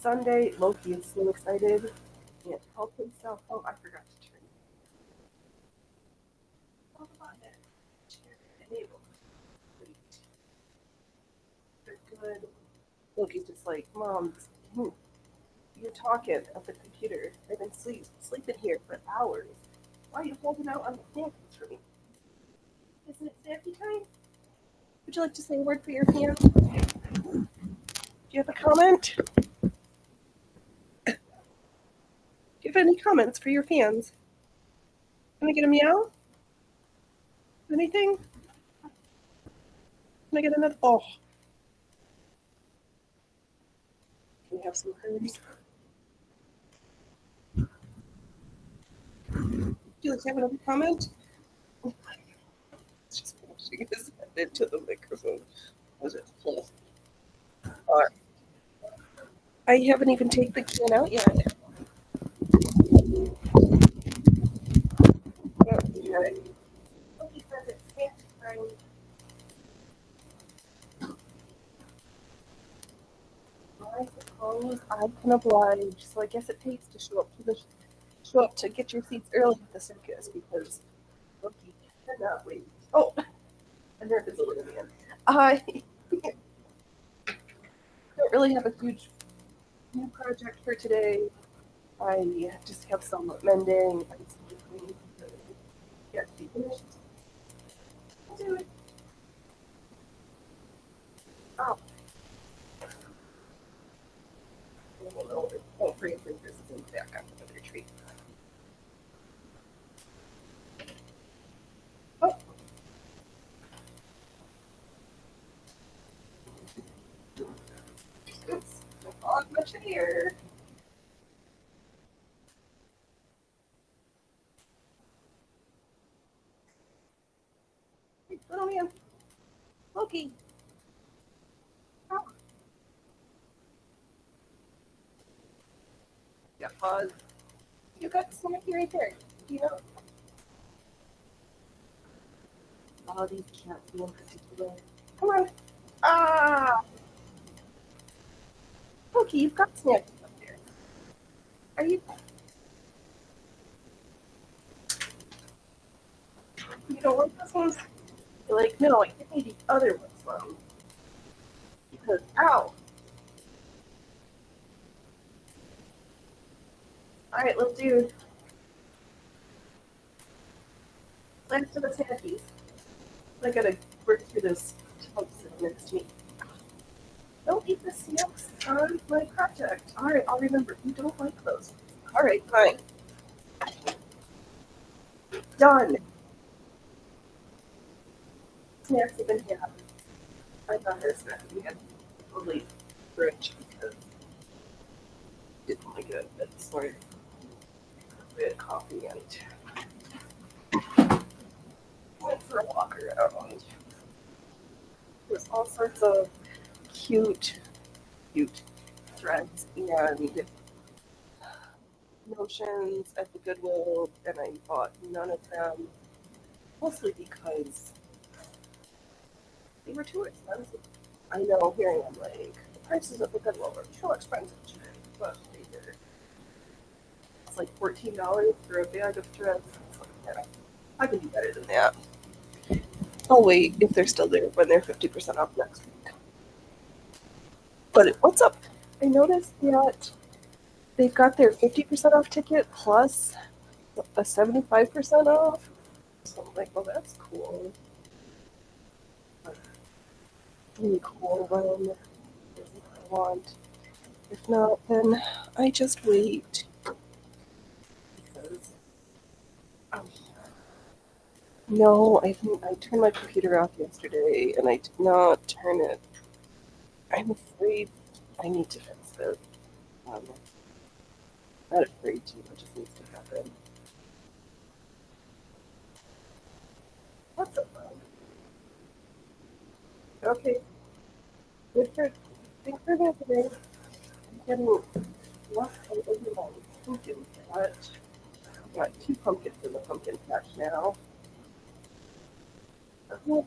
Sunday. Loki is so excited. Can't help himself. Oh, I forgot to turn off the button. Enable. They're good. Loki's just like, Mom, you're talking at the computer. I've been sleeping here for hours. Why are you holding out on the napkins for me? Isn't it snacky time? Would you like to say a word for your fans? Do you have a comment? Do you have any comments for your fans? Can I get a meow? Anything? Can I get another? Oh. Can we have some hers? Do you like to have another comment? It's just pushing his head into the microphone. Was it full? I haven't even taken the can out yet. Okay. Loki says it's snack time. I suppose I can oblige. So I guess it takes to show up to get your seats early at the circus because Loki cannot wait. Oh, and there is a little man. I don't really have a huge new project for today. I just have some mending and some cleaning to get to be finished. I'll do it. Oh. Oh, free and this is in the back after the retreat. Oh. Oops. Not much here. Little man. Loki. Oh. Yeah, pause. You got someone here right there. Do you know? Oh, these cats in particular. Come on. Ah! Loki, you've got snacks up there. Are you? You don't like those ones? You're like, no, I give me the other ones, Mom. Because, ow! Alright, little dude. Last of the snackies. I gotta work through this tub sitting next to me. Don't eat the snacks on my project. Alright, I'll remember. You don't like those. Alright, fine. Done. Snacks have been had. I thought her snack we had totally rich because it didn't like it this morning. We had coffee and went for a walk around. There's all sorts of cute threads and notions at the Goodwill, and I bought none of them, mostly because they were too expensive. I know, here I am, like, the prices at the Goodwill were too expensive today, but they were. It's like $14 for a bag of threads. It's like, yeah, I can do better than that. I'll wait if they're still there when they're 50% off next week. But what's up? I noticed that they've got their 50% off ticket plus a 75% off. So I'm like, well, that's cool. Really cool when I want. If not, then I just wait. Because no, I think I turned my computer off yesterday and I did not turn it. I'm afraid I need to fix it. Not afraid to, it just needs to happen. What's up, Mom? Okay. Good for thanks for visiting. I'm getting lost on overall pumpkin patch. I've got 2 pumpkins in the pumpkin patch now. Uh-huh.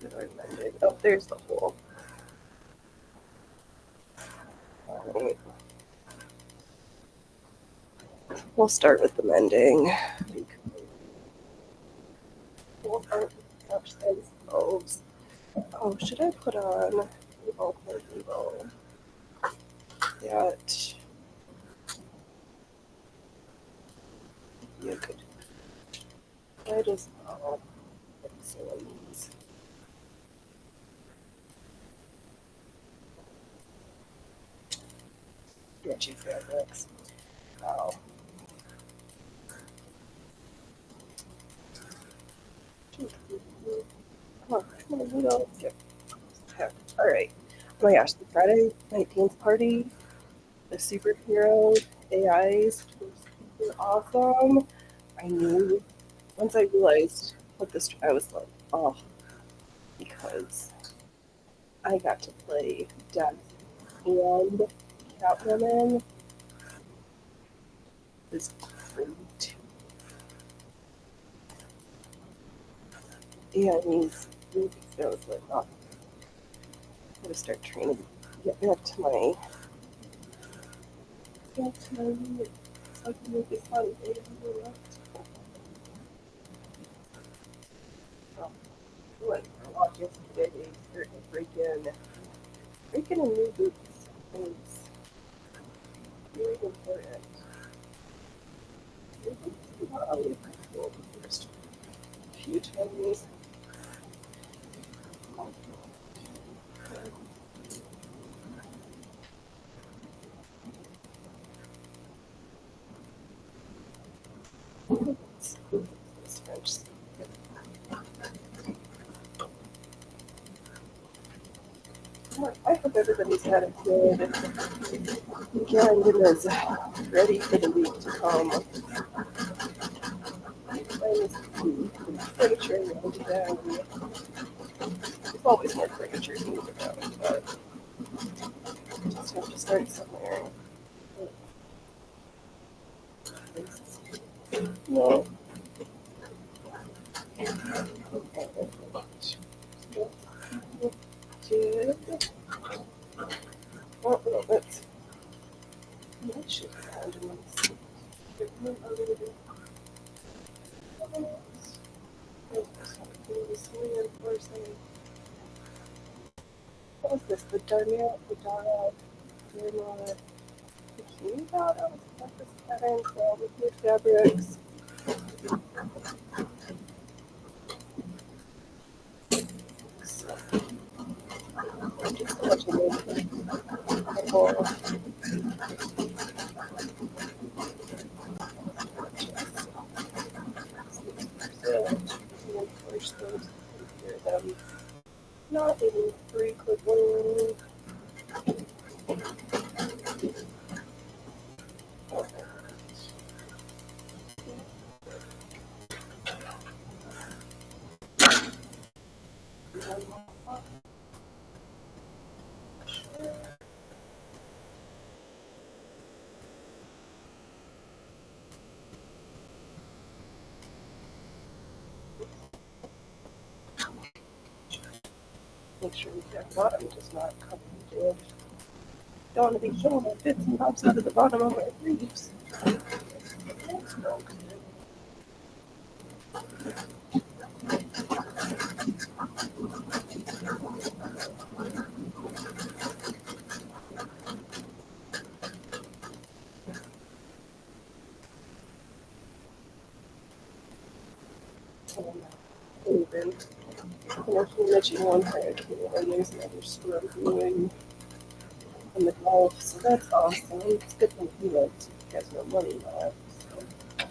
Where do I mend it? Oh, there's the hole. Alright. We'll start with the mending. Oh, should I put on Evo for Evo? That you could. I just put some of these. Stretchy fabrics. Wow. Huh, we don't get heck. All right. Oh my gosh, the Friday 19th party, the superhero AIs was super awesome. I knew once I realized what this, I was like, oh, because I got to play Death and Catwoman is great. And I was like, oh, I'm gonna start training. Get back to my unit so I can make this fun. Oh, I went for a walk yesterday. Breaking a new boots is really important. I'll leave my cool the first few times. This French. I hope everybody's had a good weekend and is ready for the week to come. Furniture around today. There's always more furniture to move around, but just have to start somewhere. No. Good. Oh, no, that's. That should be found in my seat. What was this? The Darnell, the Dara, Dara, bikini bottoms? What this pattern called with new fabrics? So, just watching it. Couple. Reinforce those. Hear them. Not even frequently. Make sure the bottom does not come into. Don't want to be showing my bits and bobs out of the bottom of my briefs. That's no good. Even. And if you mention one player to me, I use another screw doing in the golf, so that's awesome. It's good for you guys. You guys no money left. So.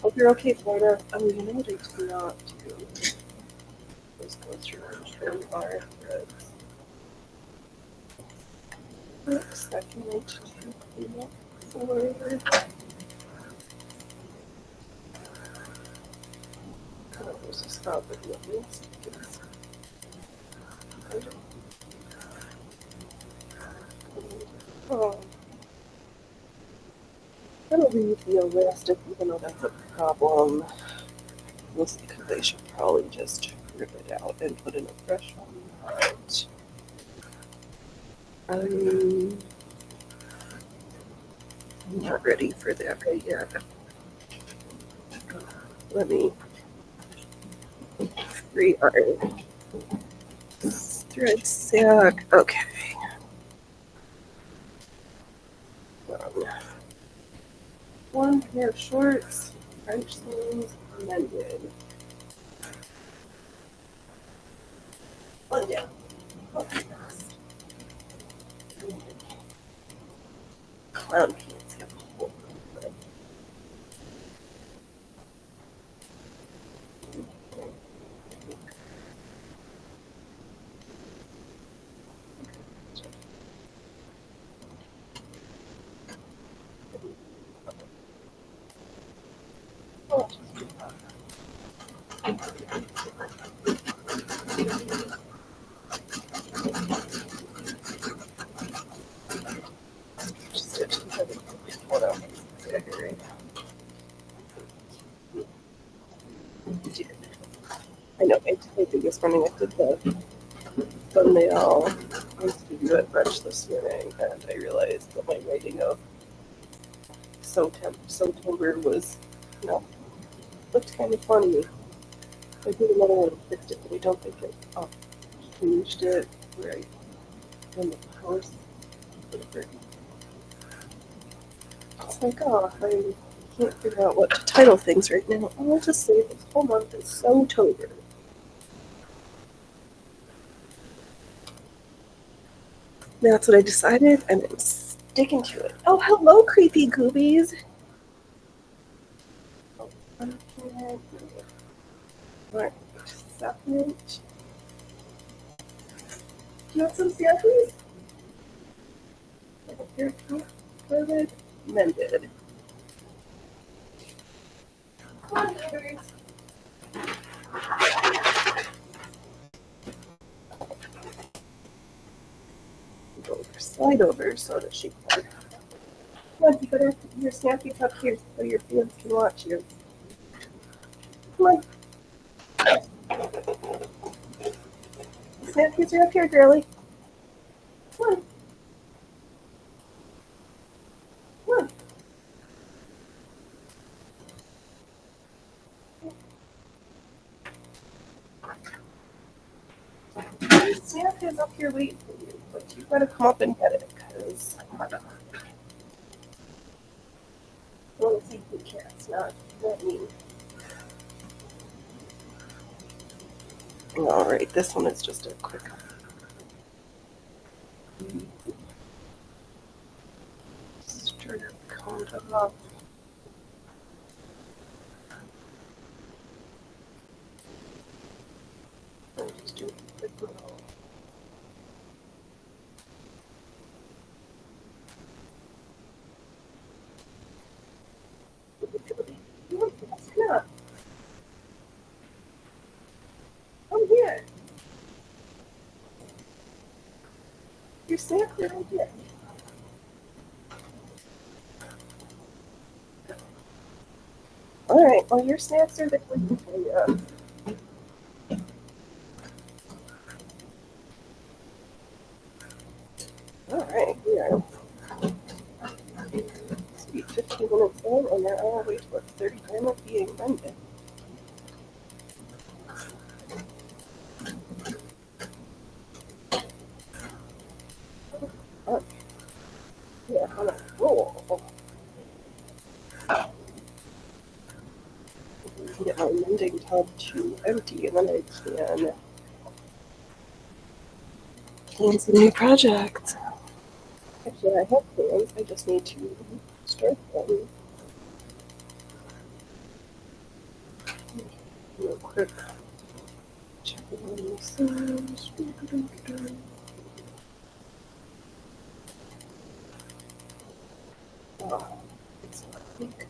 Hope you're okay, Florida. Oh, you know what I do not do? Just go through and trim our threads. Oops, that can make to clean up forward. Oh, there's a stop at the end. Oh, that'll leave the elastic, even though that's a problem. Mostly because they should probably just rip it out and put in a fresh one out. I'm not ready for that right yet. Let me re-iron. Thread sack. Okay. One pair of shorts, French sleeves, mended. One down. Clown pants have a hole. I know, I did this morning. I did the thumbnail. I used to do at brunch this morning, and I realized that my writing of September was, looked kind of funny. I did another one and fixed it, but I don't think it changed it right in the post. It's like, oh, I can't figure out what to title things right now. I'll just say this whole month is So-Tober. That's what I decided, and I'm sticking to it. Oh, hello, creepy goobies. Oh, okay. Right, second. Do you want some samples? Here, perfect. Mended. Come on, guys. Go over, slide over so that she can. Come on, you better put your snappies up here so your fans can watch you. Come on. Snappies are up here, girly. Come on. Come on. Snap is up here waiting for you, but you gotta come up and get it because I want to see good cats, not me. All right, this one is just a quick. Start count off. Just do a quick little. Snap. Come here. Your snacks are right here. All right, well, your snacks are there waiting for you. All right, we are 15 minutes in, and they're on our way to a 30 gram being mended. Oh, yeah, on a roll. I can get my mending tub to empty, and then I can plan some new projects. Actually, I have plans. I just need to start them. Real quick. Check on these things. Oh, it's not pink.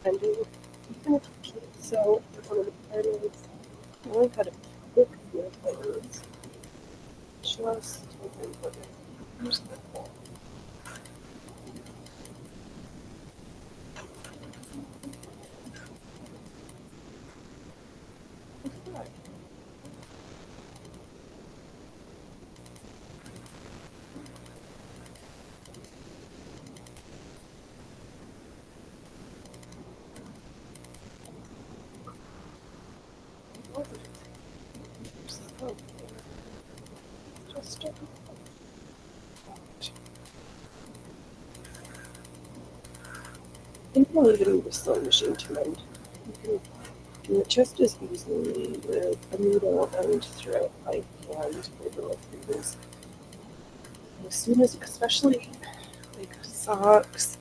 pretending, even if you can't sew one of the patterns, I only had a quick few patterns. Just taking for it. Here's the hole. Just I think I'll even use a sewing machine to mend. You can do it just as easily with a needle and thread by hand with little fingers. As soon as, especially like socks,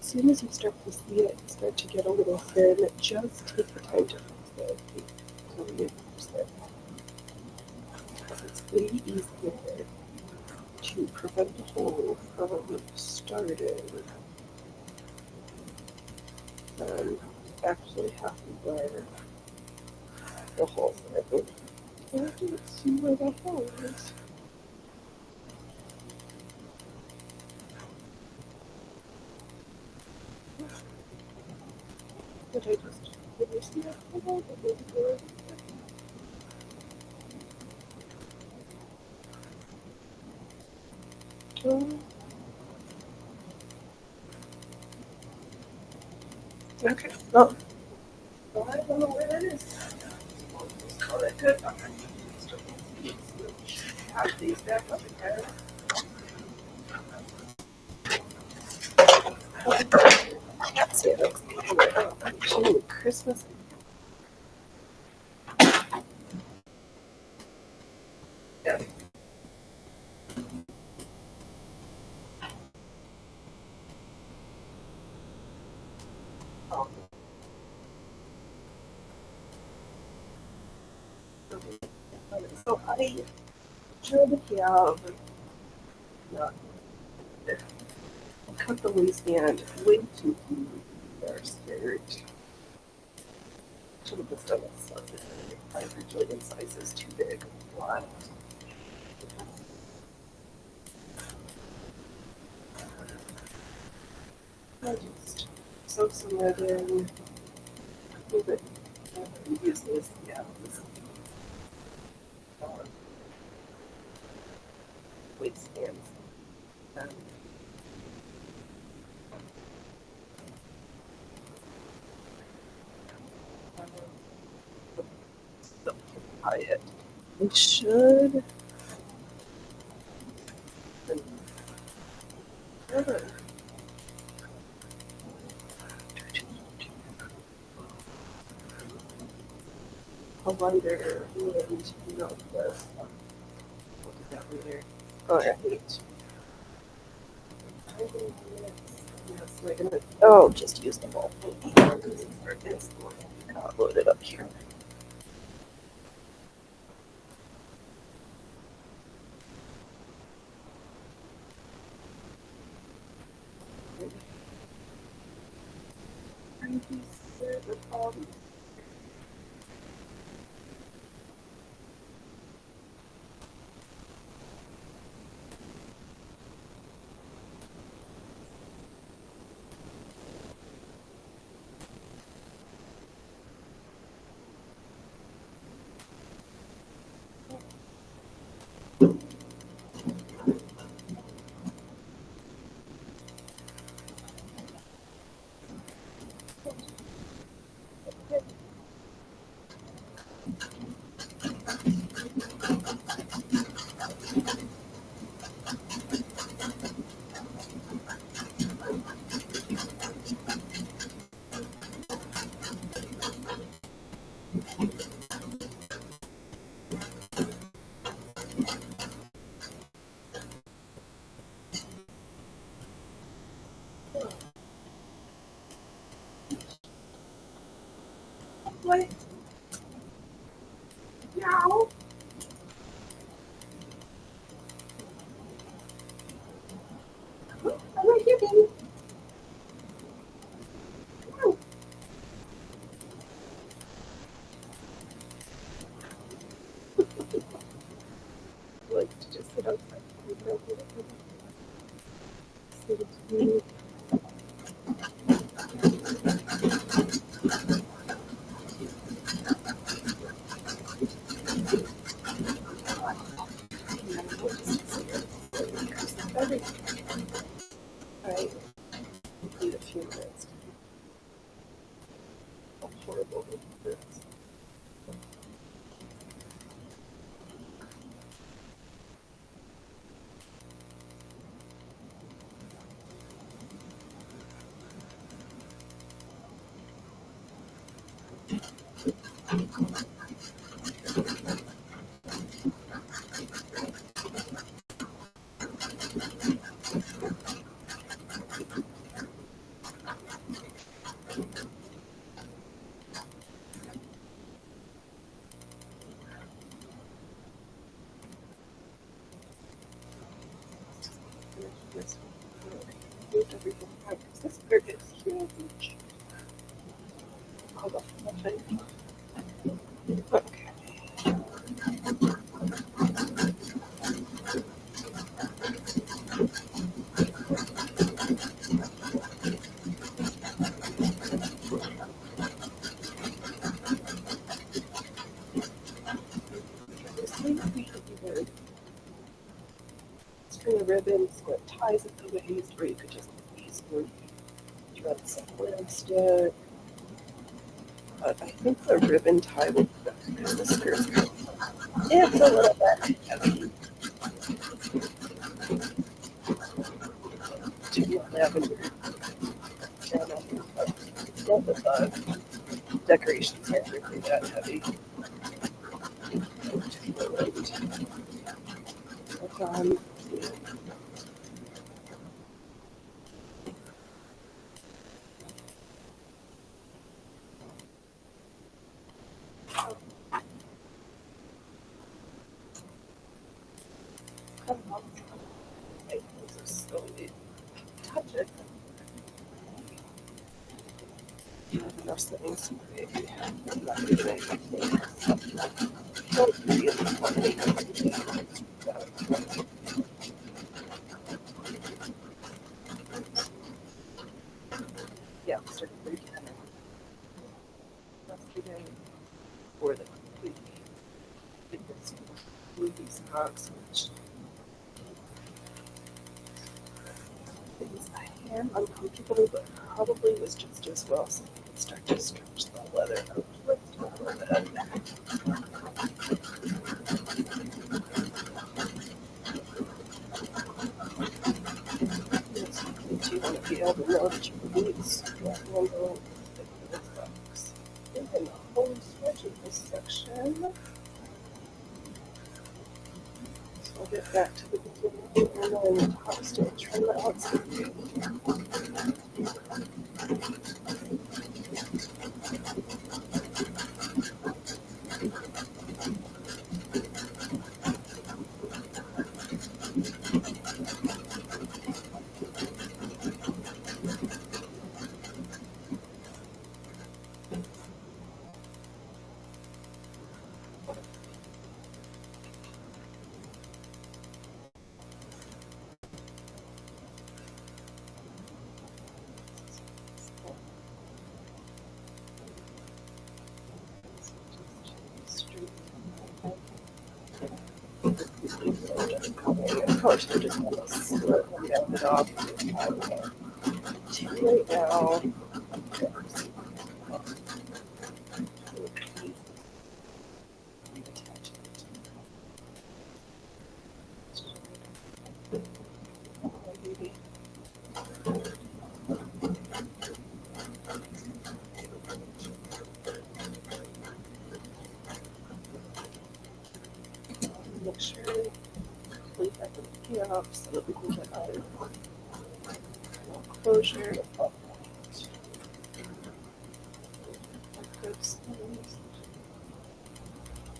as soon as you start to see it start to get a little thin, just take the time to fix it until you use it. Because it's way easier to prevent the hole from starting than actually having where the hole started. I didn't see where the hole is. Did I just did you see that hole? Okay. Well, I don't know where that is. Oh, that good. Have these back up again. That's it. Actually, Christmas. Yeah. Oh. So I should have not cut the waistband way too deep for our skirt. Should have just done this. I originally in sizes too big. Why? I just sew some red in. Move it. Use this. Yeah. This waistbands. Um, so tie it. We should. A lighter and Northwest. What is that later? Oh, I hate. Yes, we're gonna. Oh, just use the ball. It's not loaded up here. What? No. I'm right here, baby. No. it outside. I need a few minutes. How horrible this is. Moved everything back because this bird is huge. Hold on, I'll tell you. Okay. String of ribbons, what ties at the waist, or you could just easily thread somewhere instead. But I think the ribbon tie would be better because the skirt's it's a little bit heavy. To lavender. And the decorations aren't really that heavy. But, come on. I just slowly touch it. Enough settings. Maybe. I'm not going to do anything. Don't be yeah, start again. Yesterday for the complete movie stocks, which things I am uncomfortable, but probably was just as well, so I can start to stretch the leather out a little bit. You want to be able to know that your boots are handle the box. And then the whole stretch of this section. So I'll get back to the beginning and then the top stitch from the outside. Of course, we're just going to split them down it off. Right now, make sure complete that key up so that we can get our closure.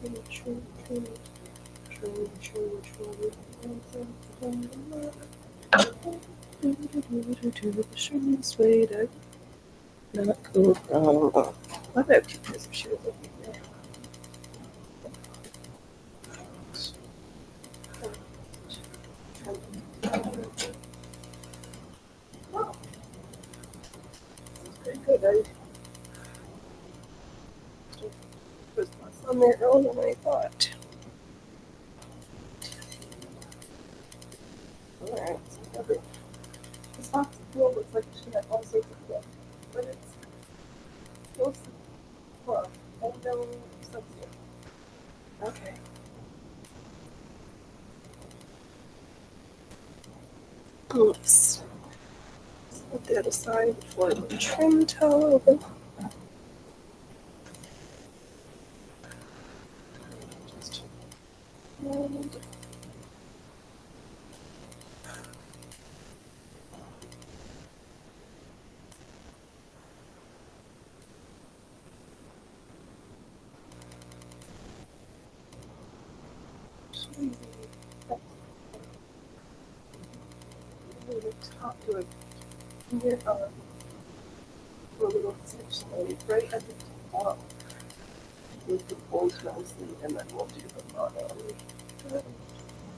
The shortest way to not go wrong. Oh, I have 2 pairs of shoes over there. There's less on there earlier than I thought. Alright, so this box of wool looks like it should have all sorts of fluff, but it's mostly fluff and no substance. Okay. Oops. Put that aside for the trim towel. Just and top to it near a little section right at the top with the folds nicely, and then we'll do the bottom.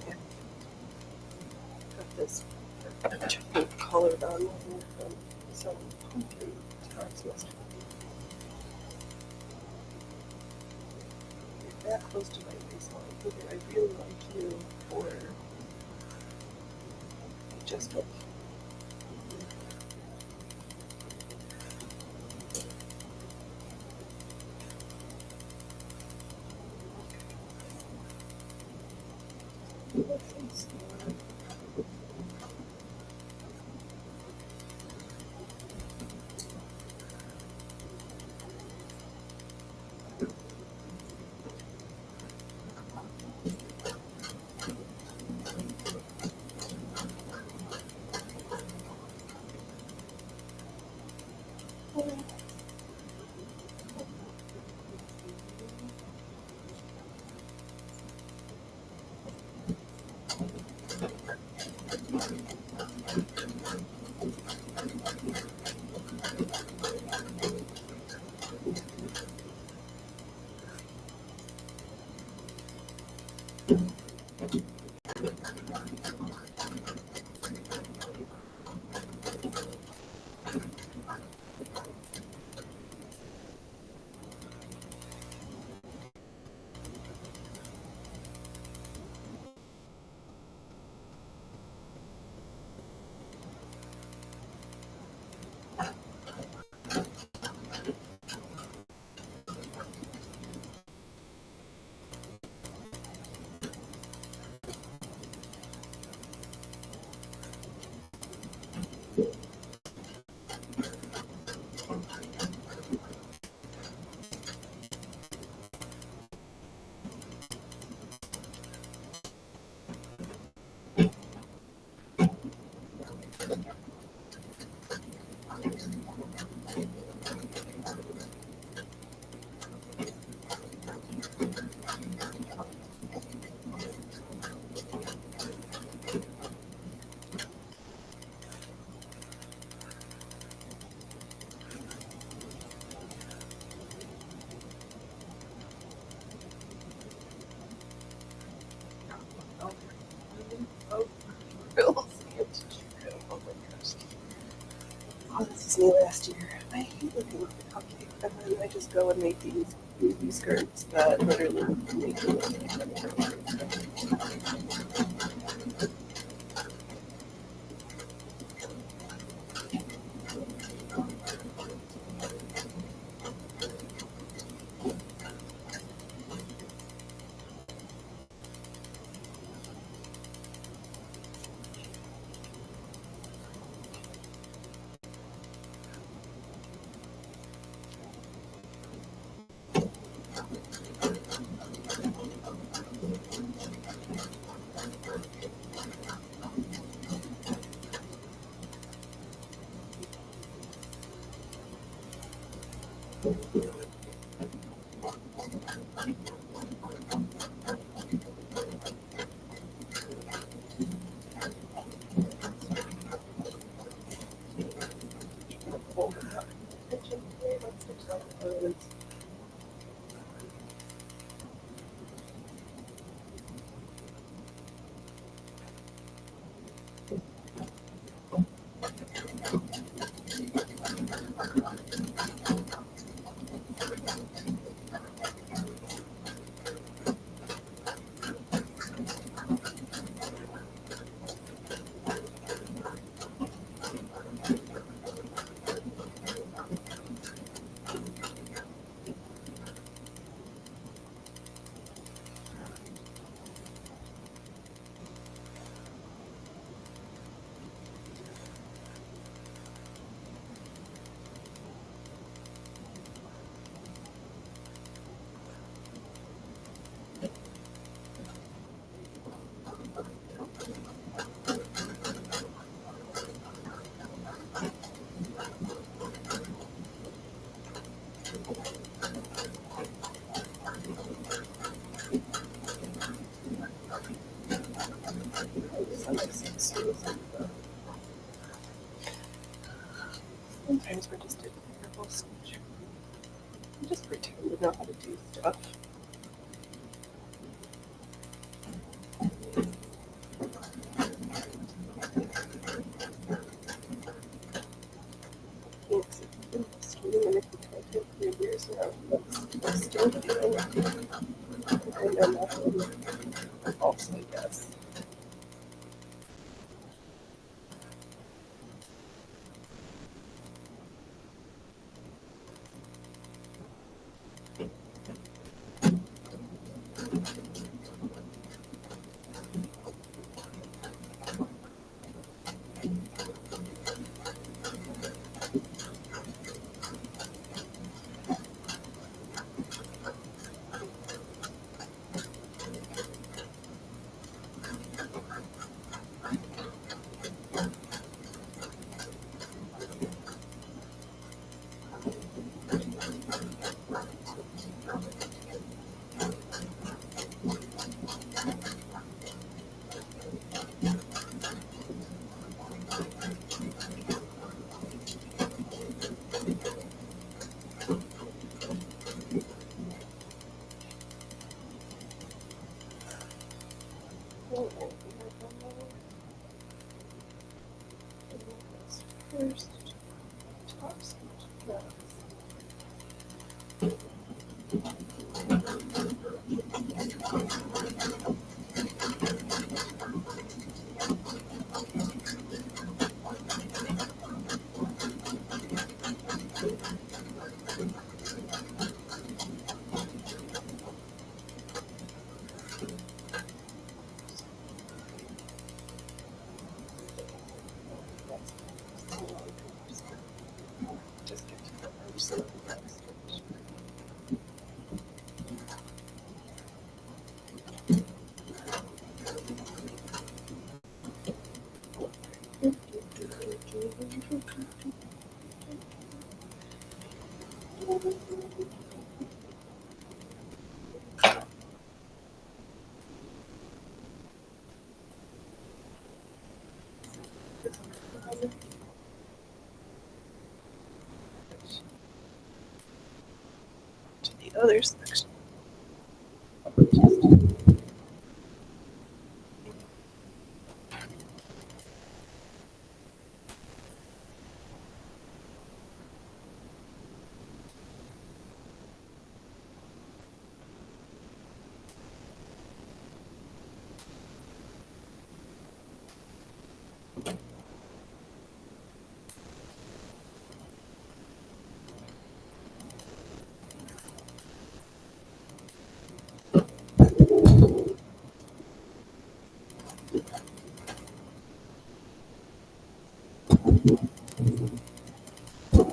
Yeah. Got this colored on from some pumpkin tarts yesterday. You're that close to my waistline. Figure I really like you for just what. Oh, real. Oh my gosh. Oh, this is me last year. I hate looking like a cupcake. And then I just go and make these baby skirts that literally make me look like a cupcake. know how to do stuff. It's been streaming content for years now. But I'm still doing it. I know nothing else, I guess. First, tops. Just get to the first of the next. To the other section.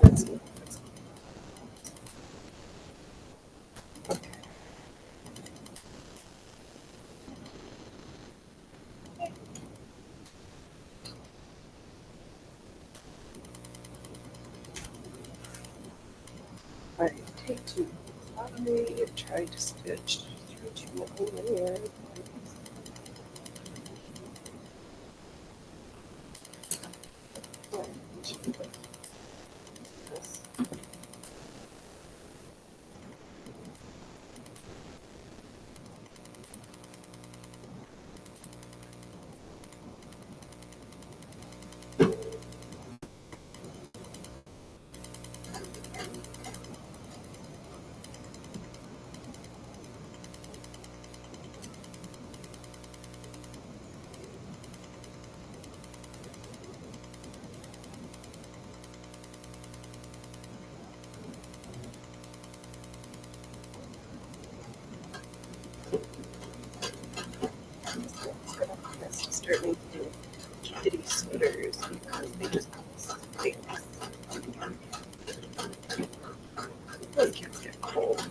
That's it. I take two. I tried to stitch through two linear. Start making kitty sweaters because they just stink. Those kids get cold.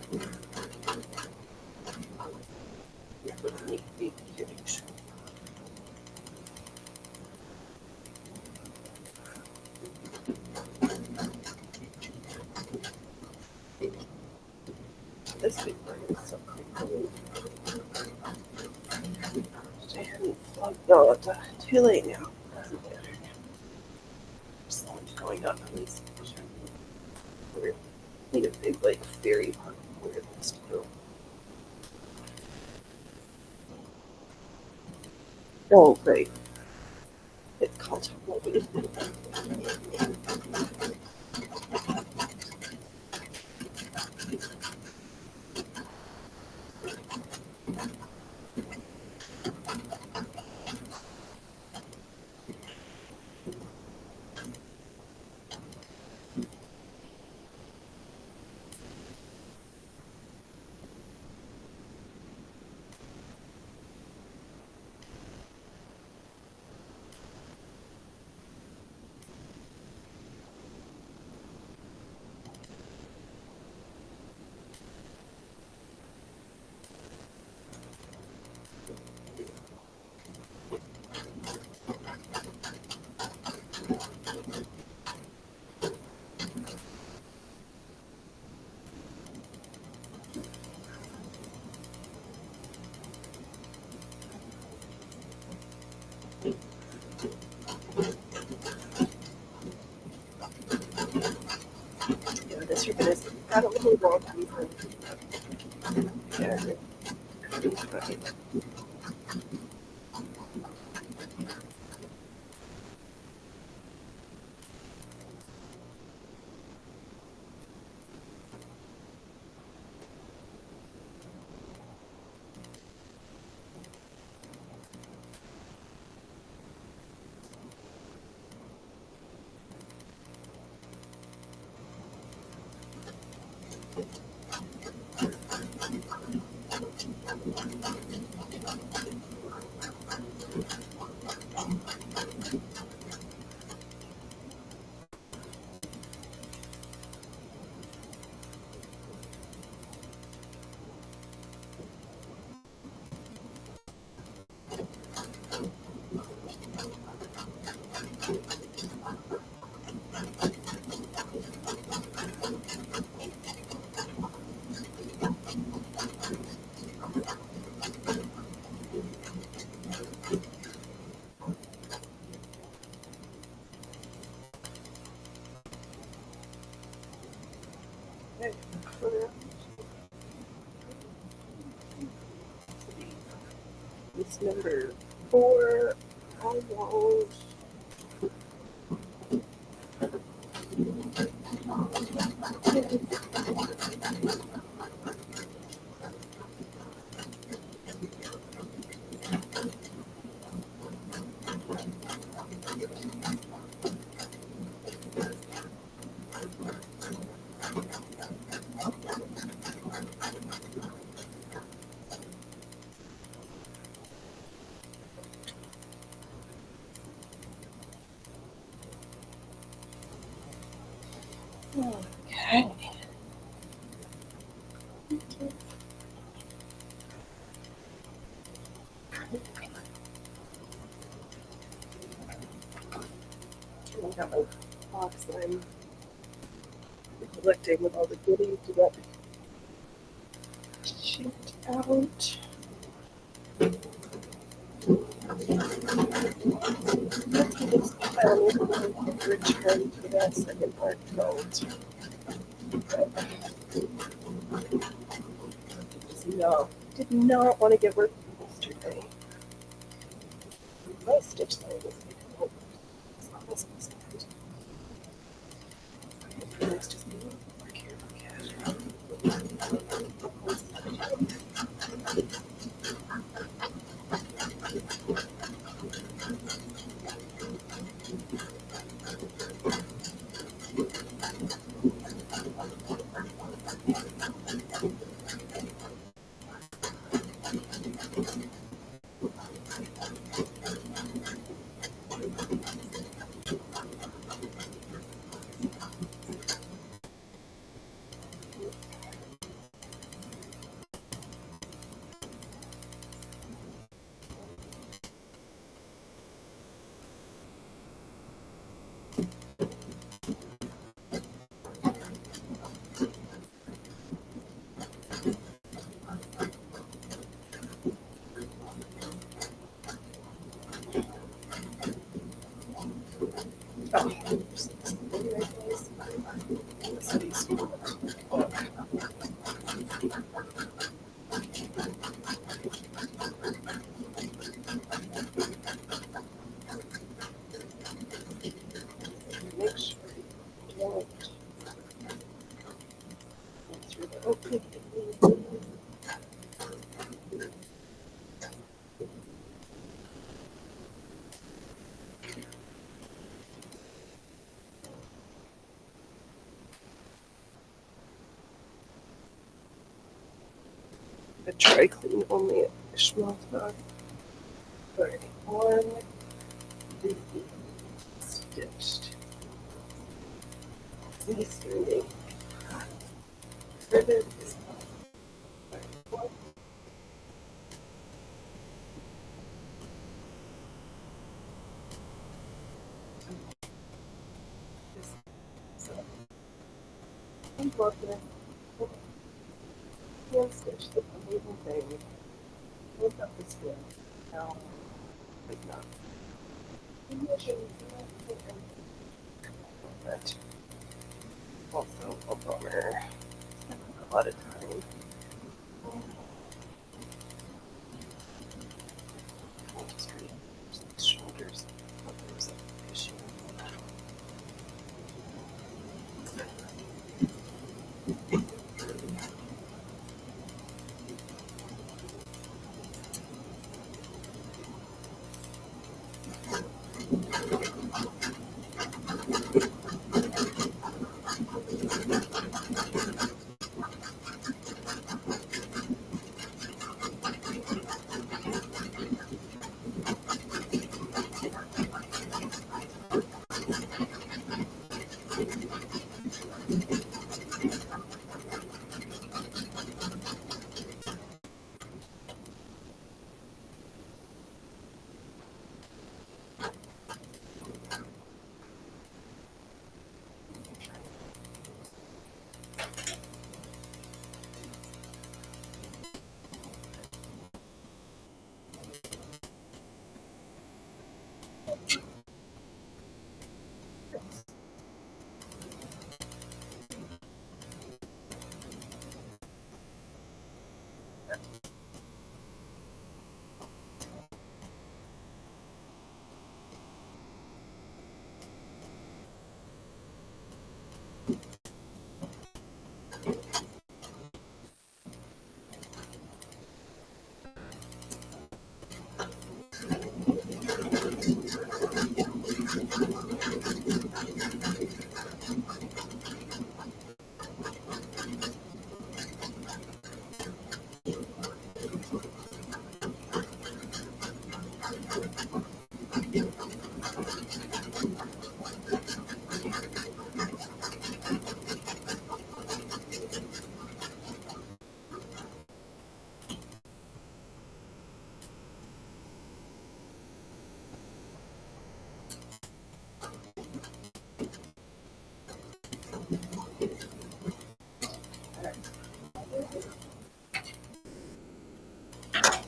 Neat big kitties. This big bird is so cool. No, it's too late now. Doesn't matter. Someone's going up at least. We need a big like fairy park where Oh, great. It's called movie. Yeah, this ribbon is incredibly long. Yeah. Right. Okay. It's number 4, almost. Okay. I got my box that I'm collecting with all the goodies to get shipped out. This pile is going to return to that second part gold. No, did not want to get work yesterday. My stitch line is difficult. It's not this one. It's just being more careful. a dry clean only small talk. Alright, one stitched. Easterly. Ribbon is one. So, I'm working hand stitch the amazing thing. Look up this one. Now, like not. But also a bummer. A lot of time. I'll just read shoulders. There's an issue.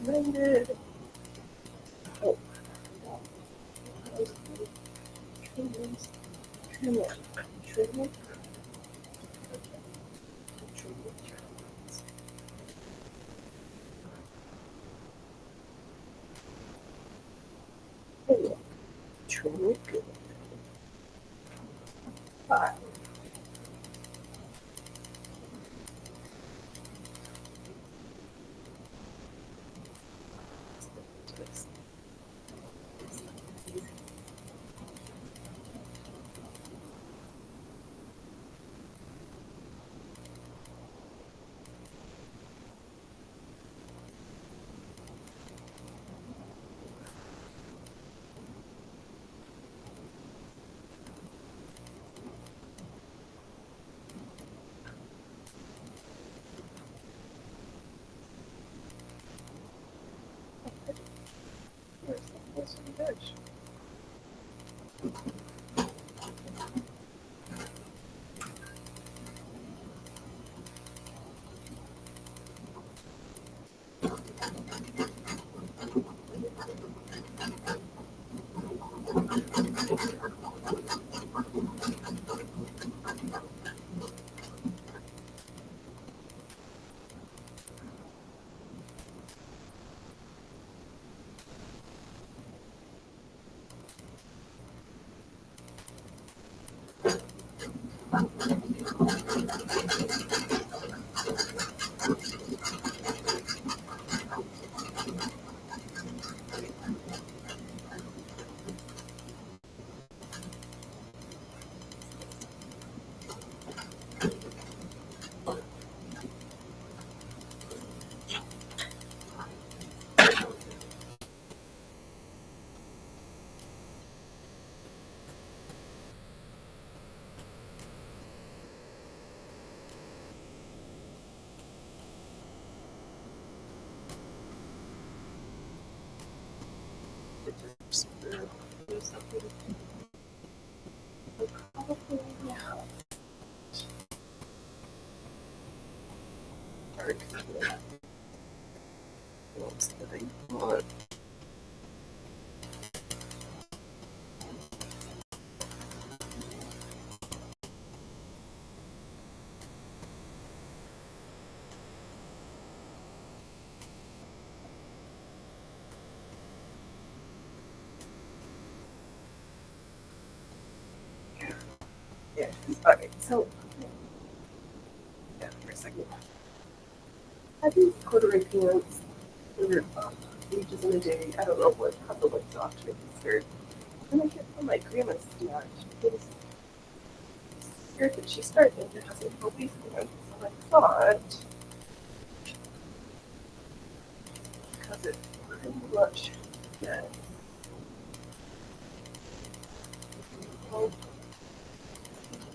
Blended. Oh, trimmings. Trim it. Trim it. Trim it. Oh, trim it good. 5. Here's some veg. do something. But probably, yeah. Hard to do notes that I want. Yeah. Alright, so yeah, for a second. I do corduroy pants for ages in a day. I don't know what how the lights off to make it scared. And I get from my grandma's snatch because scared that she started and it hasn't released again. So I thought because it pretty much fits. Well,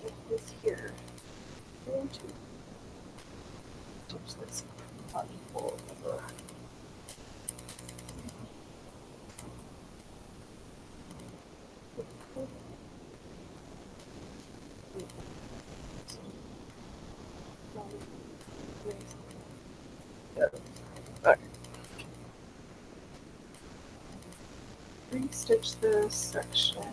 it is here. I'm going to touch this on full of yeah. Alright. Restitch this section.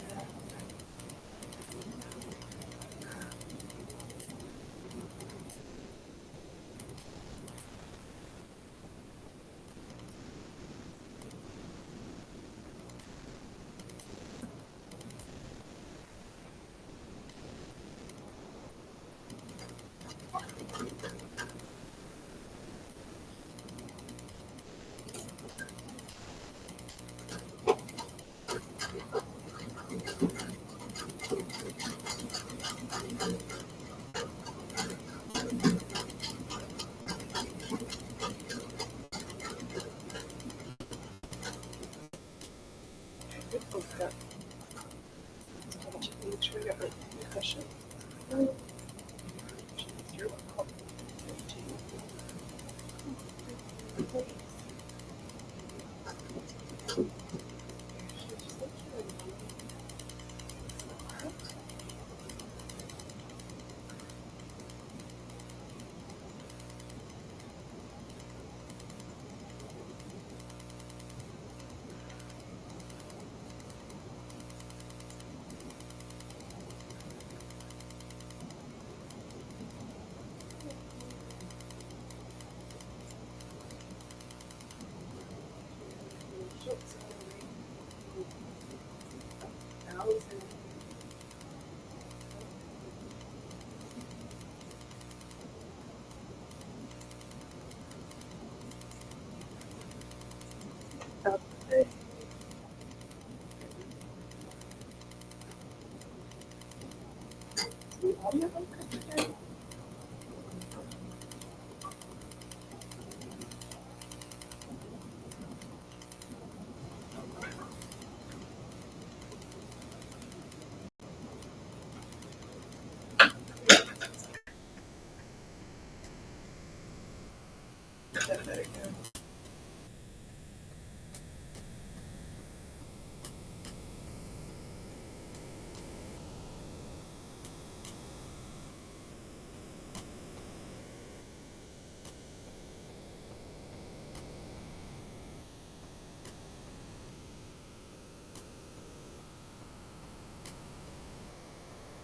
Make sure I got my cushion.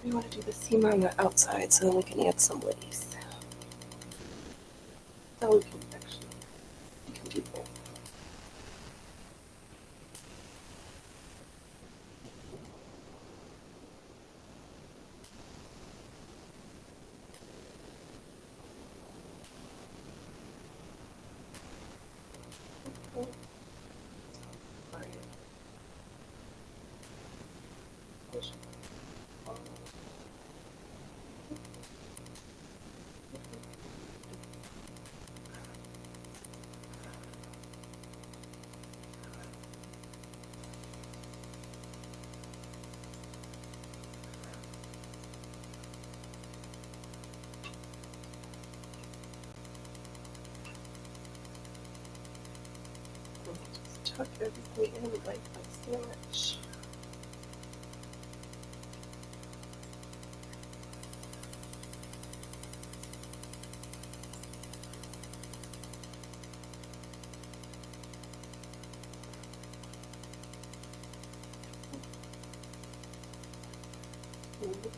We want to do the seam on the outside so then we can add some lace. So we can actually do that. Just tuck everything in like a sandwich. There we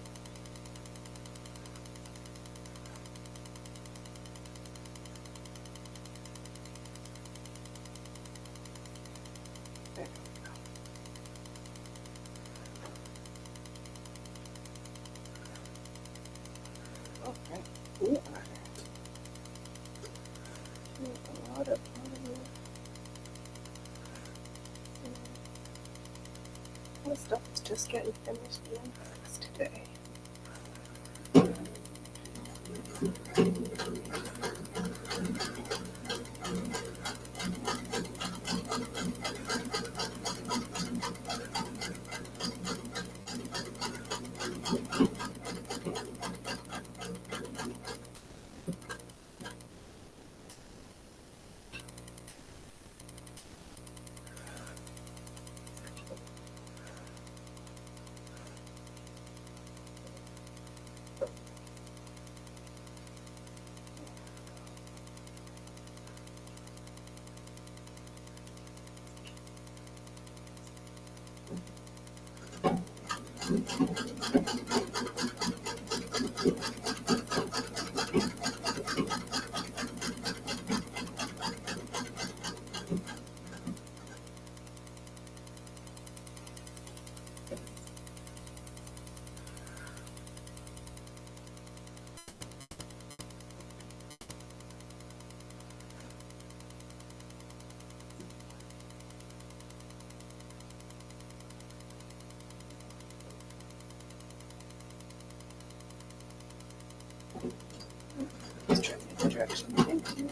go. Okay. We are a lot of this stuff is just getting finished and fast today. Let's try the other direction. Thank you.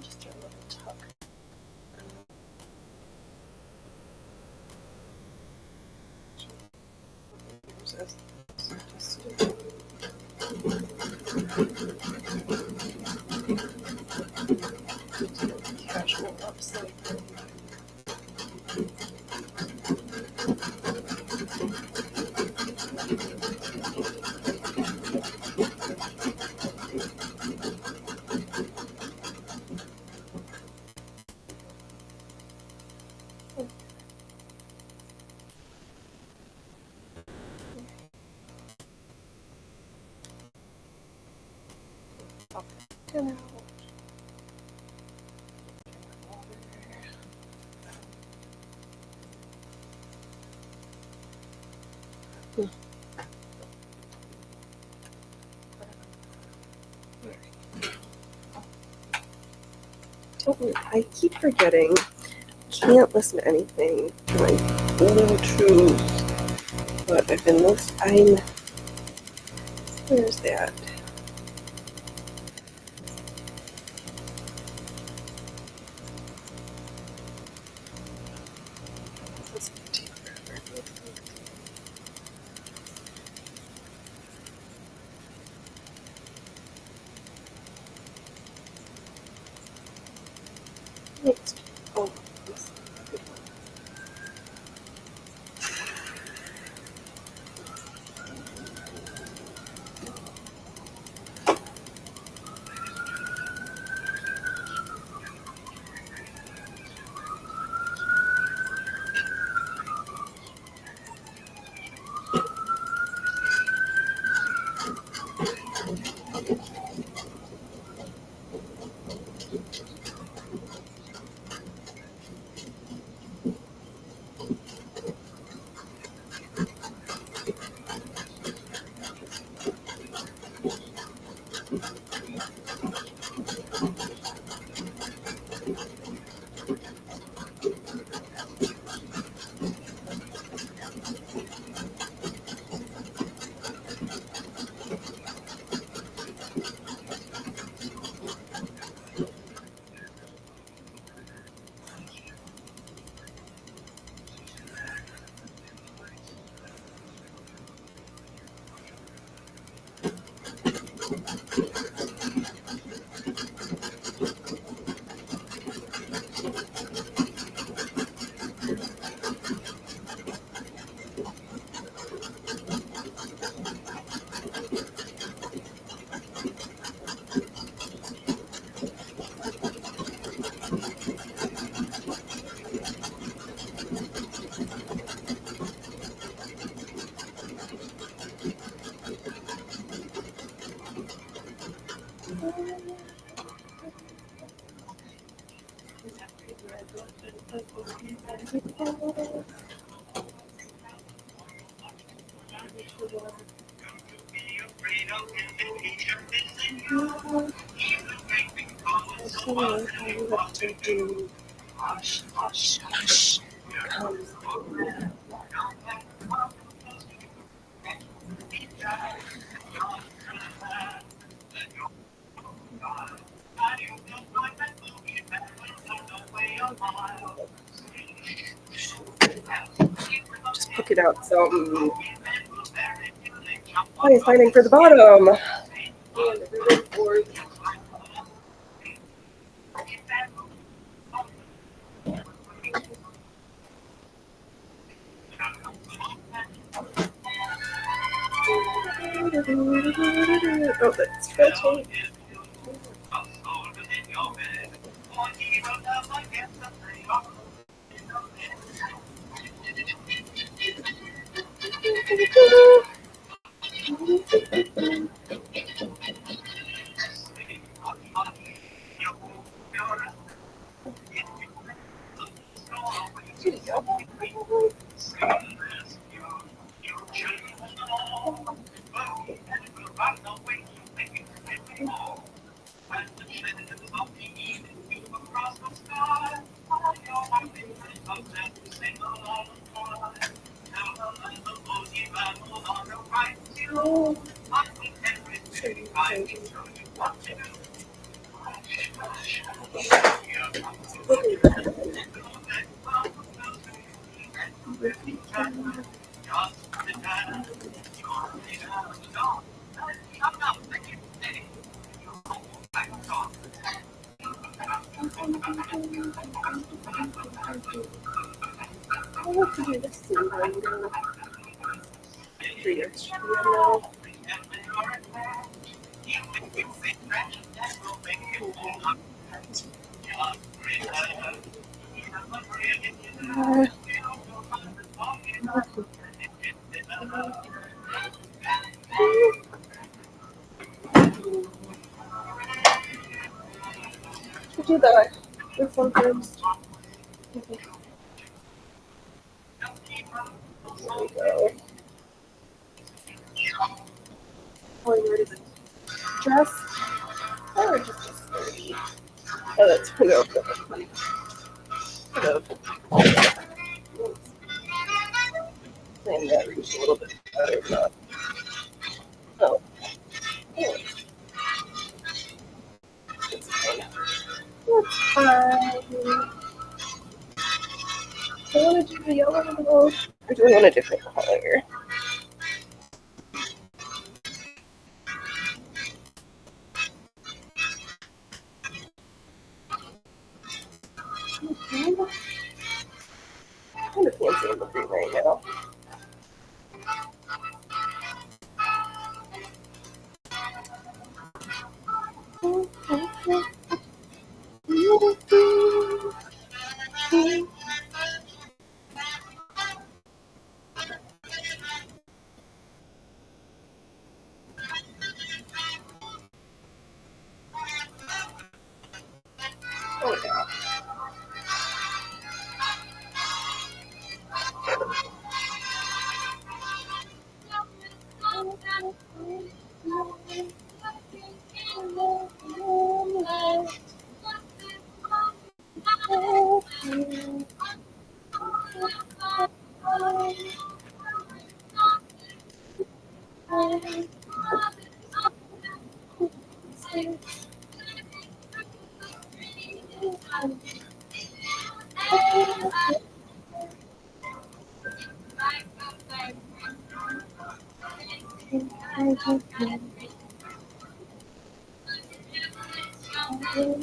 Just do a little tuck. Casual upside. And out. I keep forgetting. Can't listen to anything for my Bluetooth. But I've been listening. Where's that? Next. Oh, this. Hush, hush, hush. Come. Just pick it out. So, he's fighting for the bottom. Oh, that's filthy. I want to do this thing later. Do that. This one first. There we go. Oh, you ready to dress? Or just 30? Oh, that's pretty okay. And that reach a little bit better, but oh, yeah, it's fine. It's fine. Do you want to do the yellow or do we want a different color? I'm kind of fancy looking right now. Oh, yeah. Okay.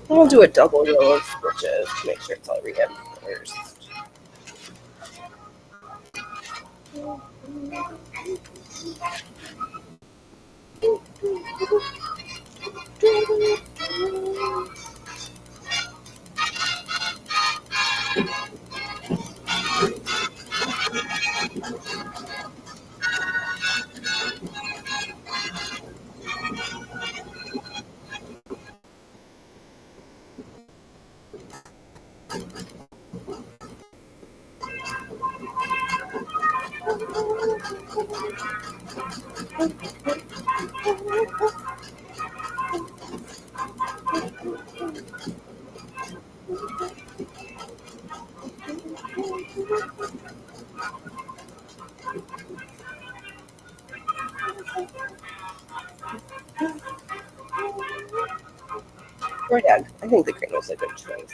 I'll do a double row of stitches to make sure it's all reinforced. Or yeah, I think the green was a good choice.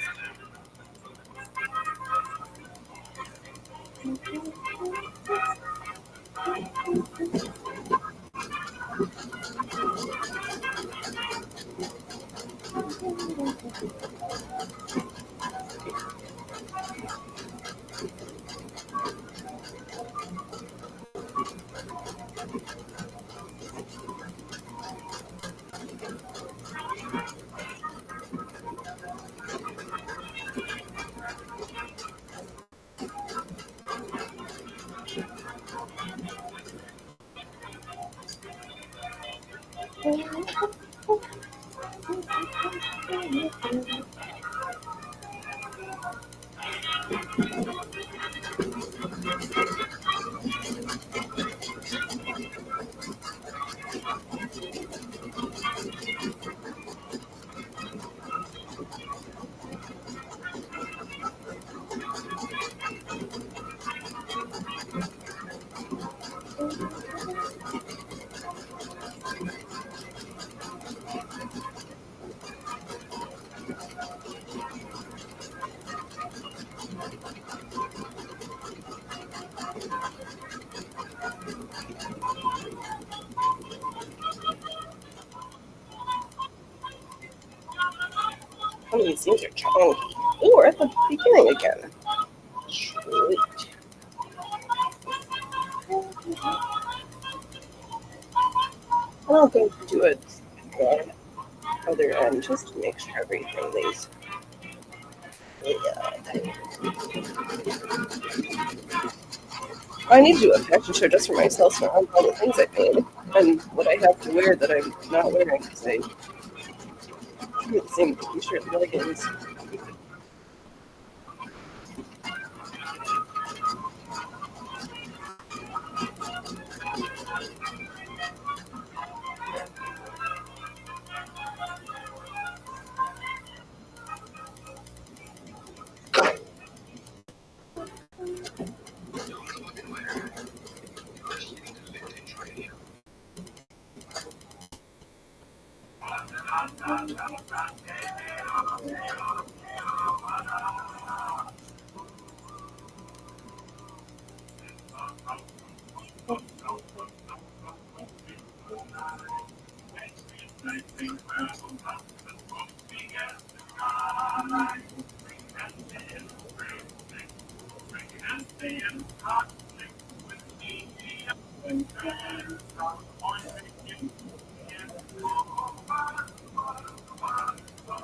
Some of these things are chunky. Ooh, we're at the beginning again. Sweet. I'll go do it on the other end just to make sure everything lays. Yeah. I need to do a fashion show just for myself so on all the things I made and what I have to wear that I'm not wearing because I have the same t-shirt and leggings.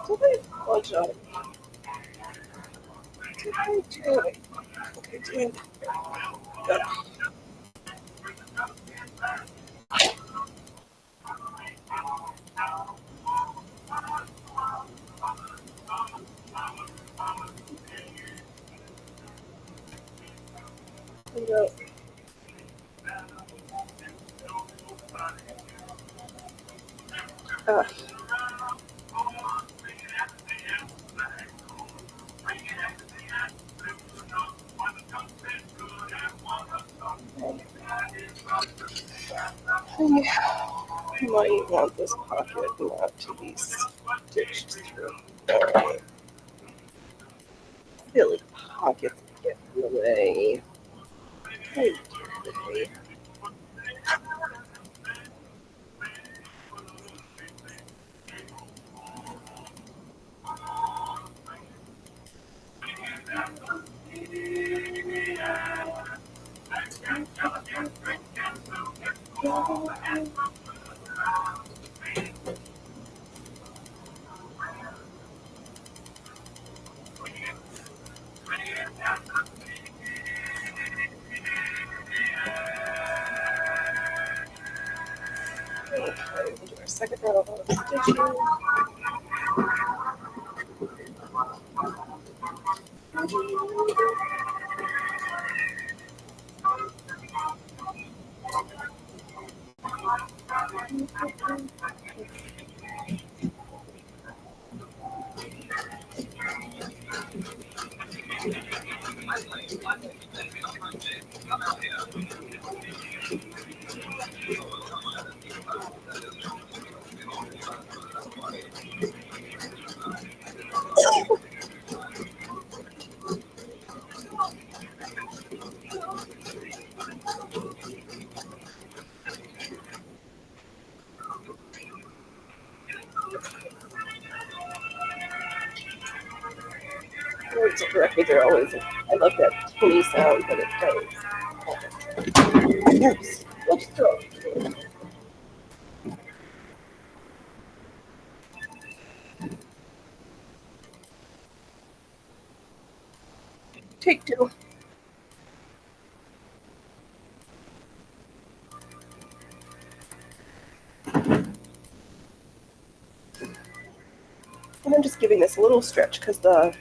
Did I watch out? Did I do it? I did. Good. Yep. Uh, I might want this pocket not to be stitched through. Alright. Silly pockets get in the way. Hey, okay, we'll do our second row of stitches. Words of records are always, I love that tinny sound that it does. Yes, let's go. Take two. And I'm just giving this a little stretch because the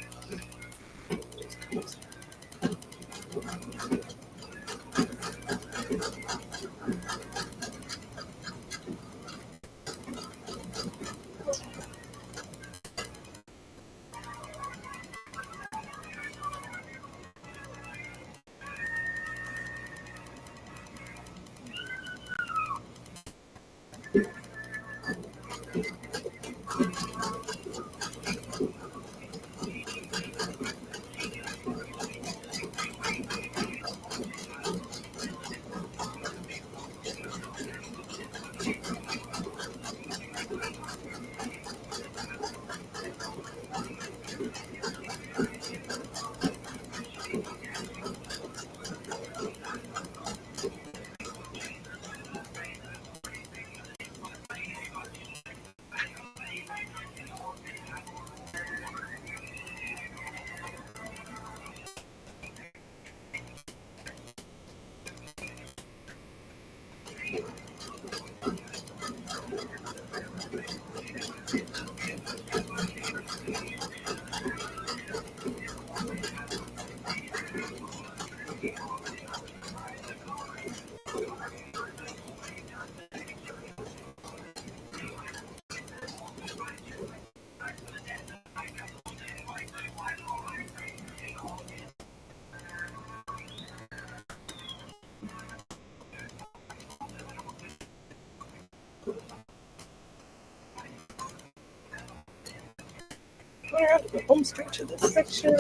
around to the home stretch of this section.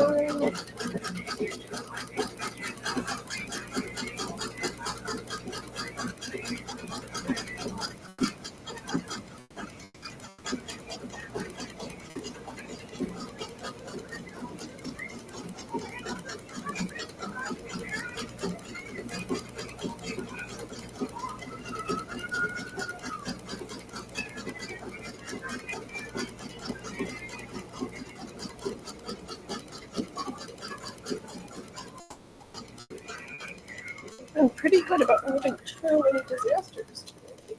I'm pretty good about moving too many disasters today.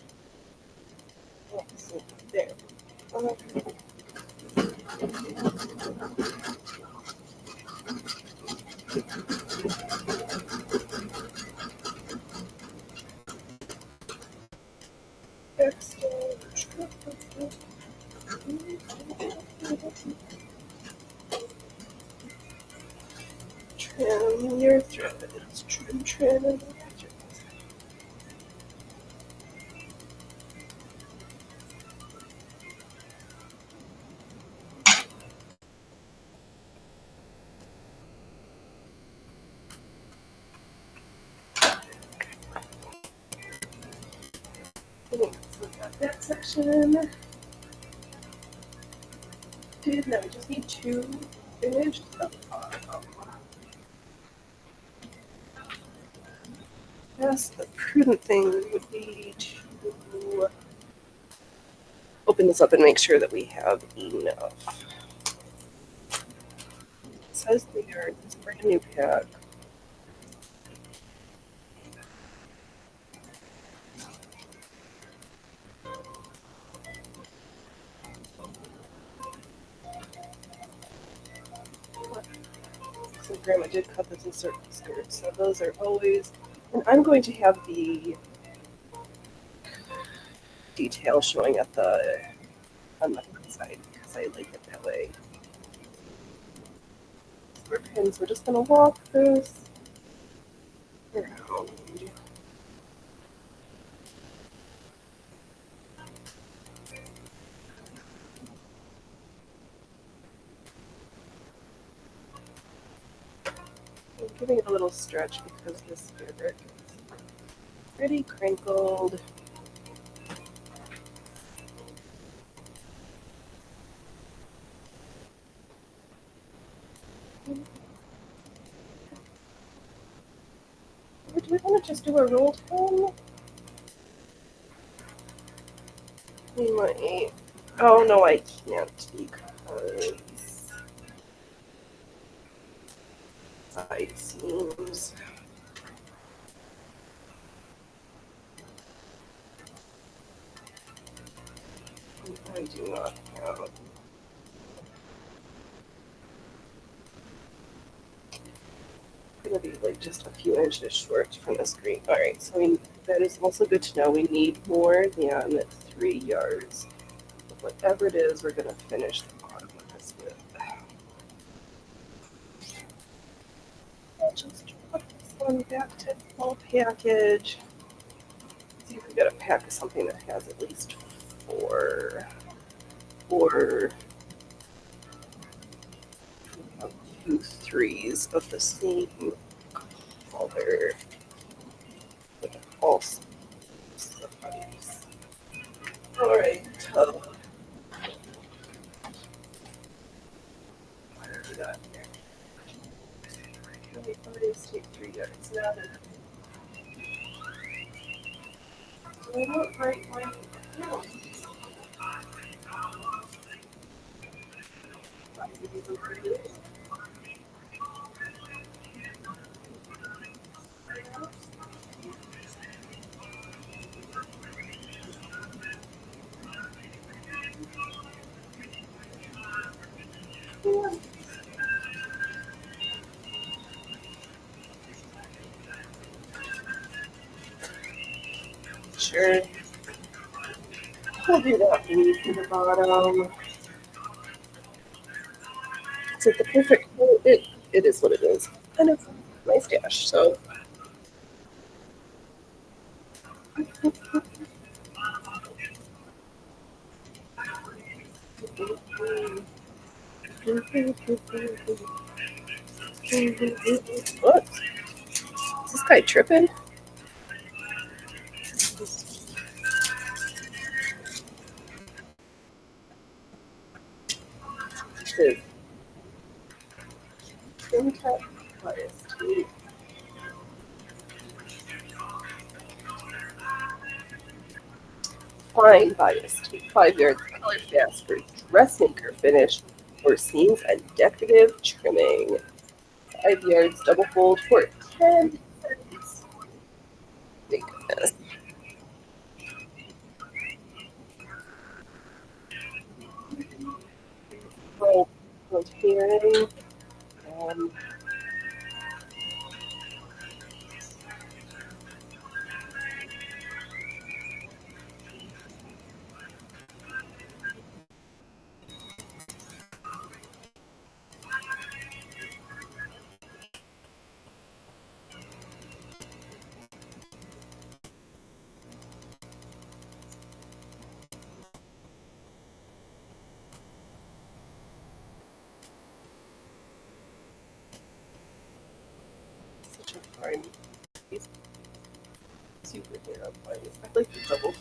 Let's see, there. Trim your threads. Trim, trim, and trim. Okay, so we got that section. Dude, now we just need to finish the bottom. Yes, the prudent thing would be to open this up and make sure that we have enough. It says there, it's a brand new pack. So Grandma did cut this in certain skirts, so those are always. And I'm going to have the detail showing at the on the side because I like it that way. Square pins. We're just gonna walk this around. I'm giving it a little stretch because this fabric is pretty crinkled. Or do we want to just do a roll tone? We might. Oh no, I can't because side seams. I do not have. Gonna be like just a few inches short from the screen. All right, so that is also good to know. We need more than 3 yards. Whatever it is, we're gonna finish the bottom of this with. I'll just drop this one back to full package. See if we got a pack of something that has at least four or 2 3s of the same color with all sides. All right, so what have we got here? How many parties take 3 yards? Now that I don't write my no. Sure. We'll do that leaf to the bottom. Is it the perfect? Well, it is what it is. And it's my stash, so. What? Is this guy tripping? His skin cut bias tape. Fine bias tape. 5 yards color fast for dressmaker finish for seams and decorative trimming. 5 yards double fold for 10 cents. Thank goodness. Roll tearing. Um, find these super narrow ones. I like the double.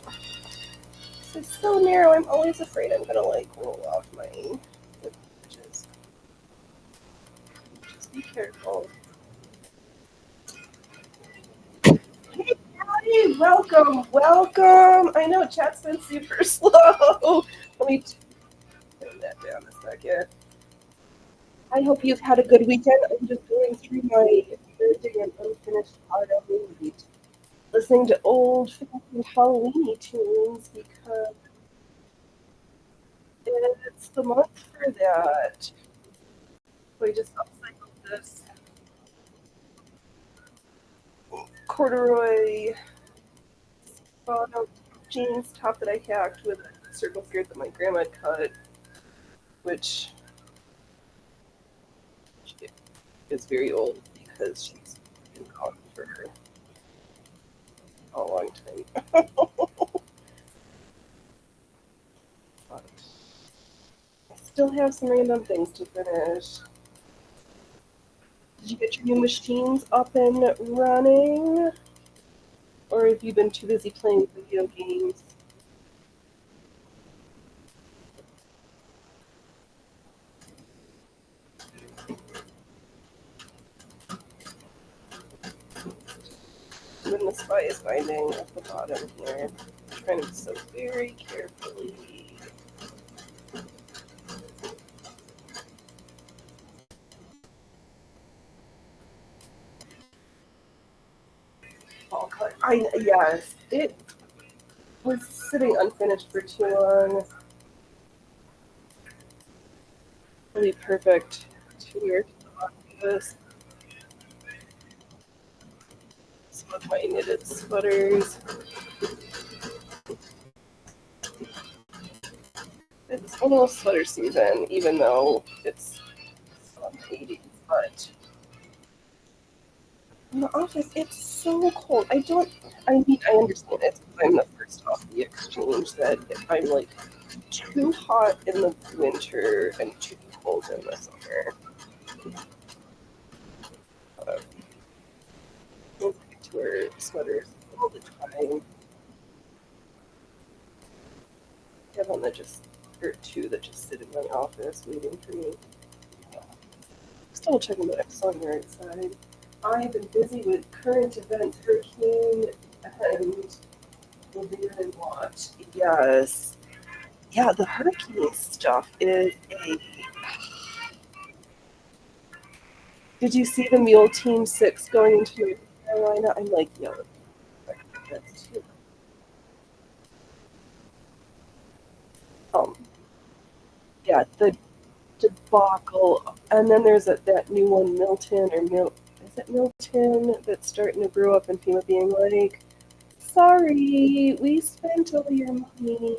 It's so narrow. I'm always afraid I'm gonna like roll off my edges. Just be careful. Hey, Patty, welcome. I know chat's been super slow. Let me turn that down a second. I hope you've had a good weekend. I'm just going through my parenting and unfinished Halloween, listening to old fashioned Halloween tunes because it's the month for that. We just upcycled this corduroy bottom jeans top that I hacked with a circle skirt that my grandma cut, which is very old because she's been gone for a long time. But I still have some random things to finish. Did you get your new machines up and running? Or have you been too busy playing video games? When the spy is binding at the bottom here, I'm trying to do so very carefully. Ball cut. Yes, it was sitting unfinished for too long. Really perfect to wear to this. Some of my knitted sweaters. It's almost sweater season, even though it's 80s, but in the office it's so cold. I understand it's because I'm the first off the exchange that I'm like too hot in the winter and too cold in the summer. I like to wear sweaters all the time. I have one that just, or two that just sit in my office waiting for me. Still checking the sun right side. I have been busy with current events, hurricane, and Revere and Watch. Yes. Yeah, the hurricane stuff is a. Did you see the Mule Team 6 going into North Carolina? I'm like, yo, that's too. Um, yeah, the debacle. And then there's that new one, Milton, is it Milton, that's starting to brew up, and FEMA being like, sorry, we spent all your money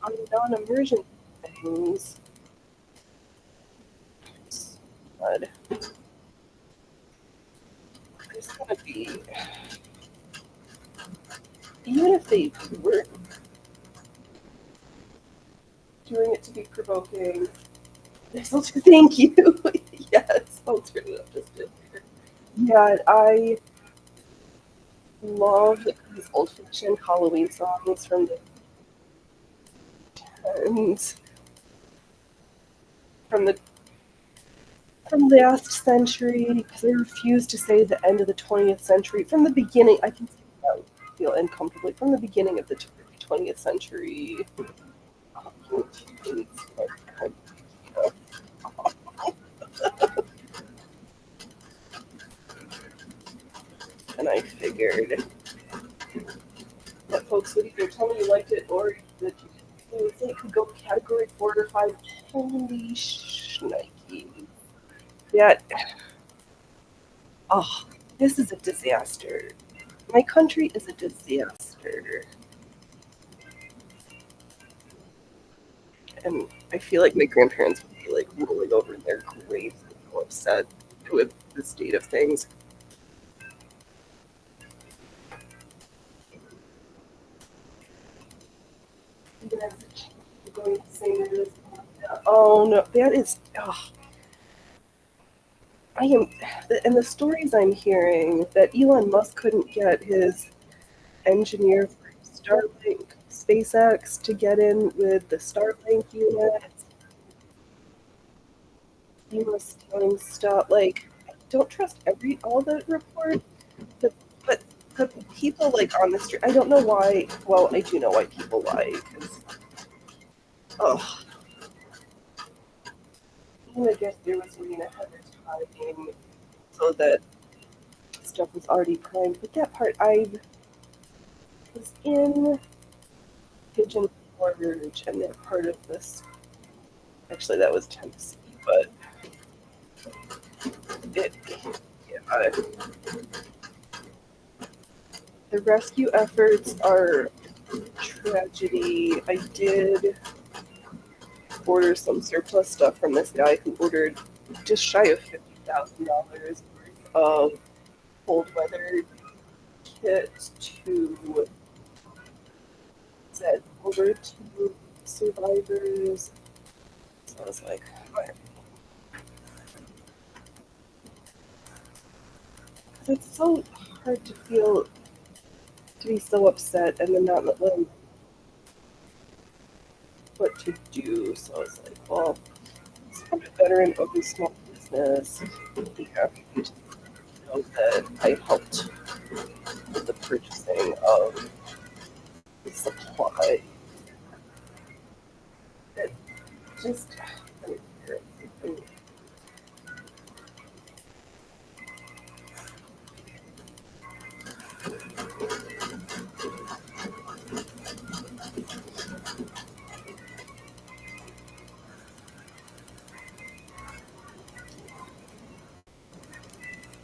on non-emergent things. But there's gonna be, even if they were doing it to be provoking, there's also, thank you. Yes, alternative just did. Yeah, I love these old fashioned Halloween songs from the 10s, from the from last century, because I refuse to say the end of the 20th century. From the beginning, I can feel uncomfortably. From the beginning of the 20th century. And I figured that folks would either tell me you liked it or that it could go category 4 or 5. Holy shnikes. That, oh, this is a disaster. My country is a disaster. And I feel like my grandparents would be like rolling over in their graves and so upset with the state of things. Oh no, that is. Oh. I am, and the stories I'm hearing that Elon Musk couldn't get his engineer for Starlink SpaceX to get in with the Starlink unit. He was telling stuff like, I don't trust all the reports, but the people like on the street, I don't know why. Well, I do know why people lie. 'Cause, oh, I guess there was something ahead of time so that stuff was already primed. But that part, I was in Pigeon Forge, and they're part of this. Actually, that was Tennessee, but it, yeah, the rescue efforts are tragedy. I did order some surplus stuff from this guy who ordered just shy of $50,000 worth of cold weather kit to send over to survivors. So I was like, it's so hard to be so upset and then not know what to do. So I was like, well, I'm a veteran of a small business. Be happy to know that I helped with the purchasing of the supply. It just, I mean,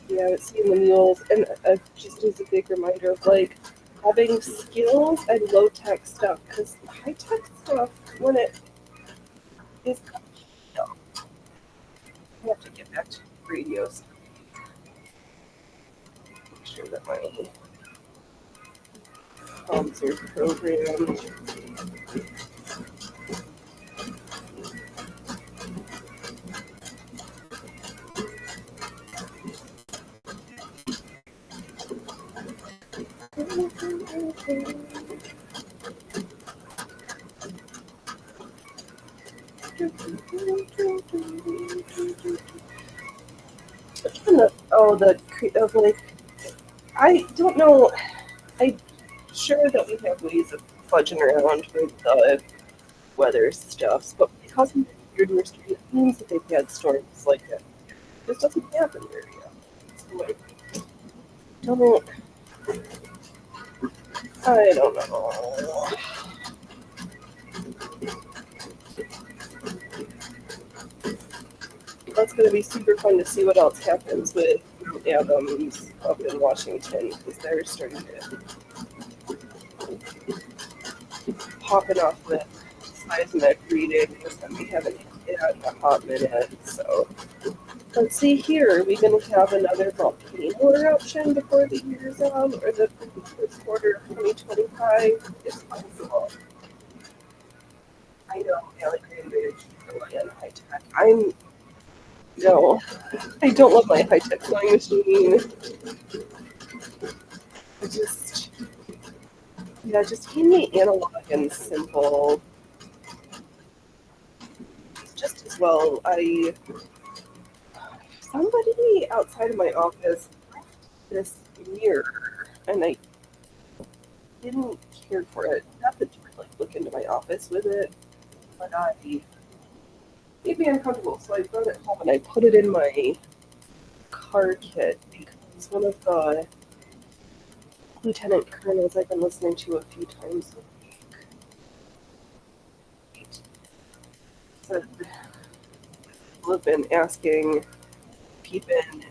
yeah, it's seeing the mules, and just as a big reminder of like having skills and low tech stuff, because high tech stuff, when it is, no, I have to get back to radios. Make sure that my comms are programmed. Oh, like, I don't know. I'm sure that we have ways of fudging around with the weather stuffs, but because of the weird mystery, it means that they've had storms like that. This doesn't happen very often. So, like, don't, I don't know. That's going to be super fun to see what else happens with Mount Adams up in Washington, because they're starting to popping off with seismic readings, and we haven't hit it in a hot minute. So let's see here. Are we going to have another volcano eruption before the year's out, or the first quarter of 2025? It's possible. I know Alexandria is really on high tech. No, I don't love my high tech sewing machine. I just, yeah, just keep me analog and simple. Just as well. Somebody outside of my office left this mirror, and I didn't care for it. Not that you could like look into my office with it, but I made me uncomfortable. So I brought it home and I put it in my car kit because one of the lieutenant colonels I've been listening to a few times a week said people have been asking if you've been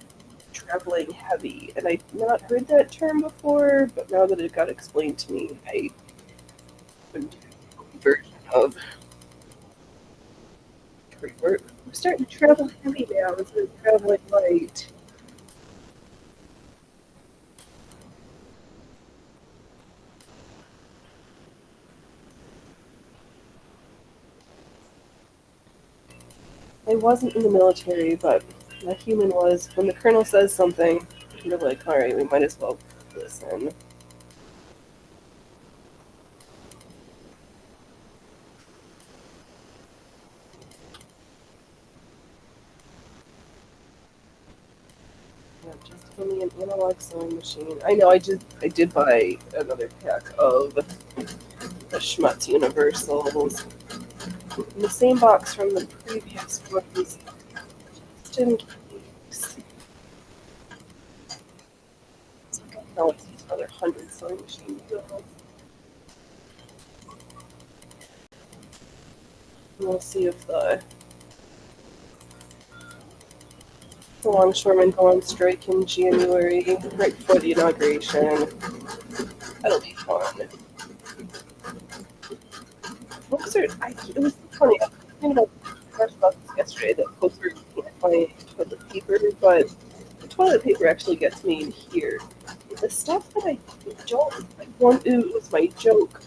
traveling heavy, and I've not heard that term before, but now that it got explained to me, I've been doing a version of we're starting to travel heavy now instead of traveling light. I wasn't in the military, but The human was when the colonel says something, you're like, all right, we might as well listen. Yeah, just give me an analog sewing machine. I know. I did buy another pack of the Schmutz Universals in the same box from the previous ones, just in case. It's like I know it's another 100 sewing machine deals. And we'll see if the longshoremen go on strike in January, right before the inauguration. That'll be fun. Books are. It was funny. I was thinking about this yesterday. That folks were can't find toilet paper, but the toilet paper actually gets me in here. The stuff that I don't like. One, it was my joke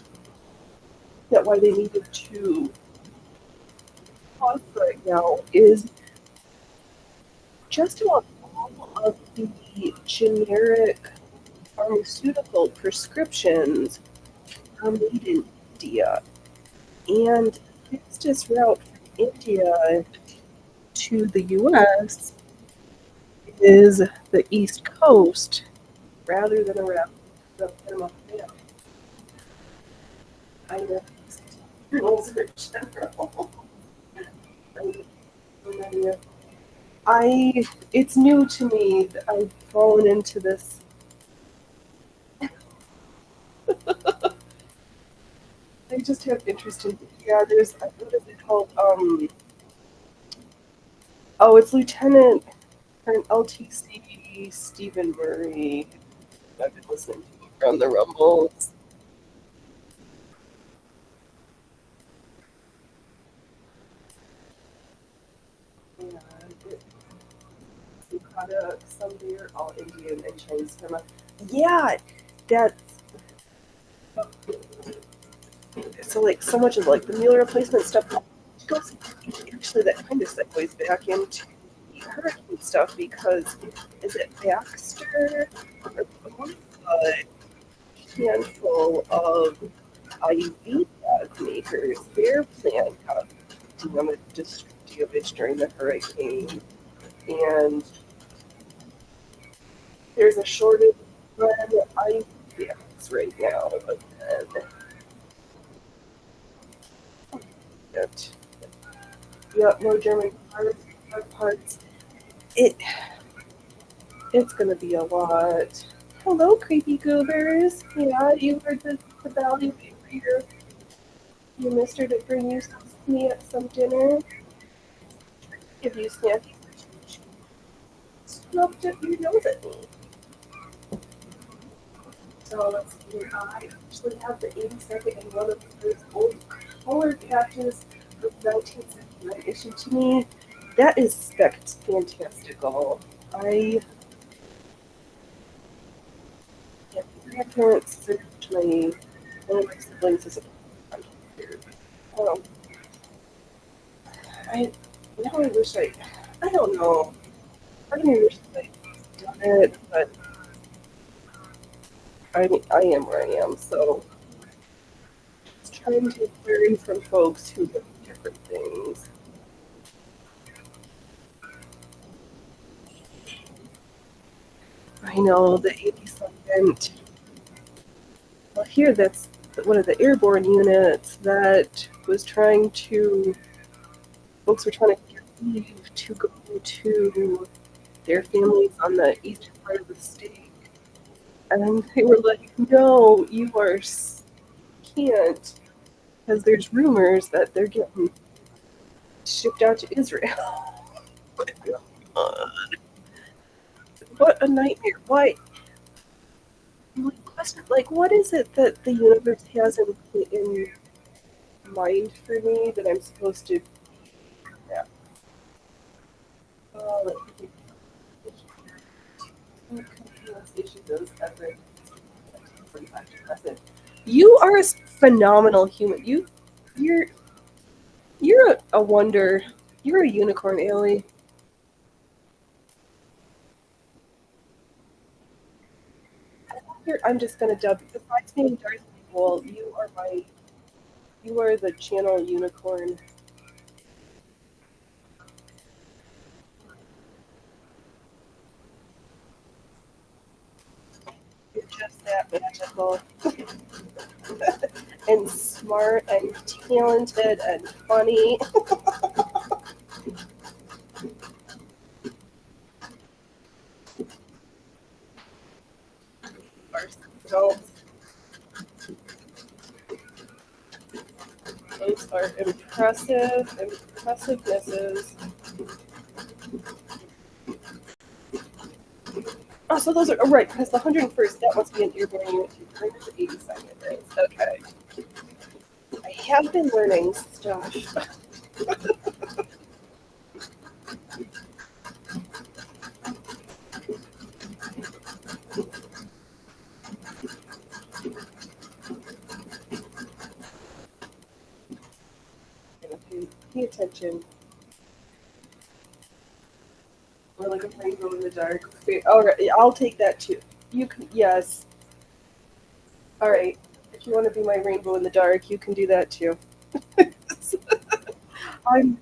that why they needed to pause right now is just about all of the generic pharmaceutical prescriptions are made in India. And the fastest route from India to the US is the East Coast rather than around the Panama Canal. I know rules are general. I it's new to me that I've fallen into this. I just have interest in there's what is it called? Oh, it's Lieutenant or an LTC Stephen Murray. I've been listening to on the Rumbles. And Sukata, some beer, all Indian and Chinese cinema. Yeah, that's so like so much of like the meal replacement stuff goes actually that kind of segues back into the hurricane stuff because is it Baxter or a handful of IV bag makers, their plant got damaged during the hurricane, and there's a shortage of IV bags right now. And it, yep, no German parts. It it's gonna be a lot. Hello, creepy goobers. Yeah, you heard the valley for your mister to bring you some dinner. Give you snacky. Smoked up your nose at me. So let's see. I actually have the 82nd and one of those old color patches from 1979 issued to me. That is fantastical. I yeah, my grandparents served my one of my siblings as a um, I now I wish I don't know. Part of me wishes I'd done it, but I am where I am, so just trying to learn from folks who do different things. I know the 82nd. Well, here that's one of the airborne units that was trying to. Folks were trying to get leave to go to their families on the eastern part of the state, and they were like, "No, can't," because there's rumors that they're getting shipped out to Israel. What a nightmare! Why? Like, what is it that the universe has in mind for me that I'm supposed to? Yeah. Like, you are a phenomenal human. You're you're a wonder. You're a unicorn, Ellie. Here, I'm just gonna dub you. Besides being Darth Maul, you are the channel unicorn. You're just that magical and smart and talented and funny. Don't. Those are impressivenesses. Oh, so those are right because the 101st that must be an airborne unit too. 182nd is okay. I have been learning stuff. Pay attention. Or like a rainbow in the dark. All right, I'll take that too. You can, yes. All right. If you want to be my rainbow in the dark, you can do that too. I'm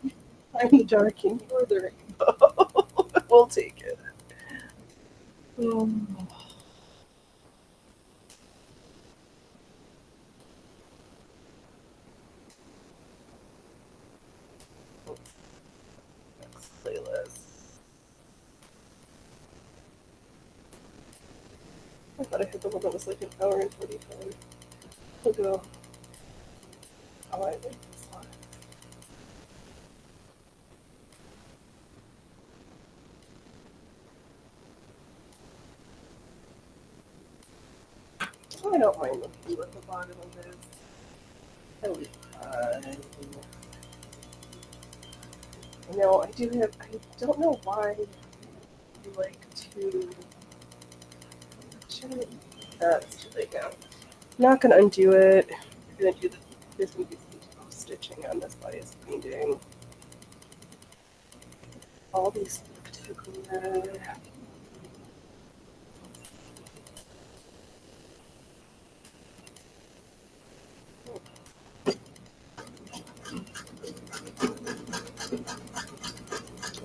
I'm the dark and you're the rainbow. We'll take it. Um, next playlist. I thought I had the one that was like an hour and 45. We'll go. Oh, I like this one. I don't mind looking at the bottom of this. That'll be fine. I know, I do have, I don't know why I like to. Should I? That's too late now. I'm not gonna undo it. I'm gonna do the. There's gonna be some stitching on this bias painting. All these particular.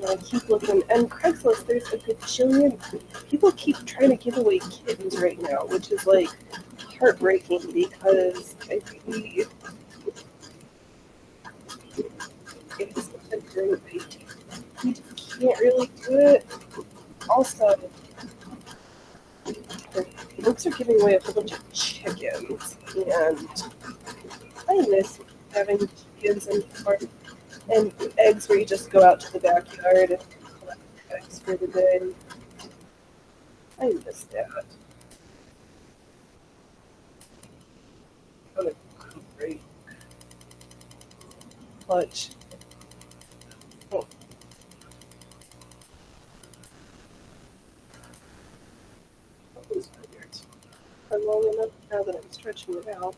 I keep looking, and Craigslist, there's a gajillion people keep trying to give away kittens right now, which is like heartbreaking because I really, it's a great idea. You just can't really do it. Also, folks are giving away a whole bunch of chickens, and I miss having chickens and eggs where you just go out to the backyard and collect eggs for the day. I miss that. What a great clutch. Oh, that was weird. For long enough now that I'm stretching it out.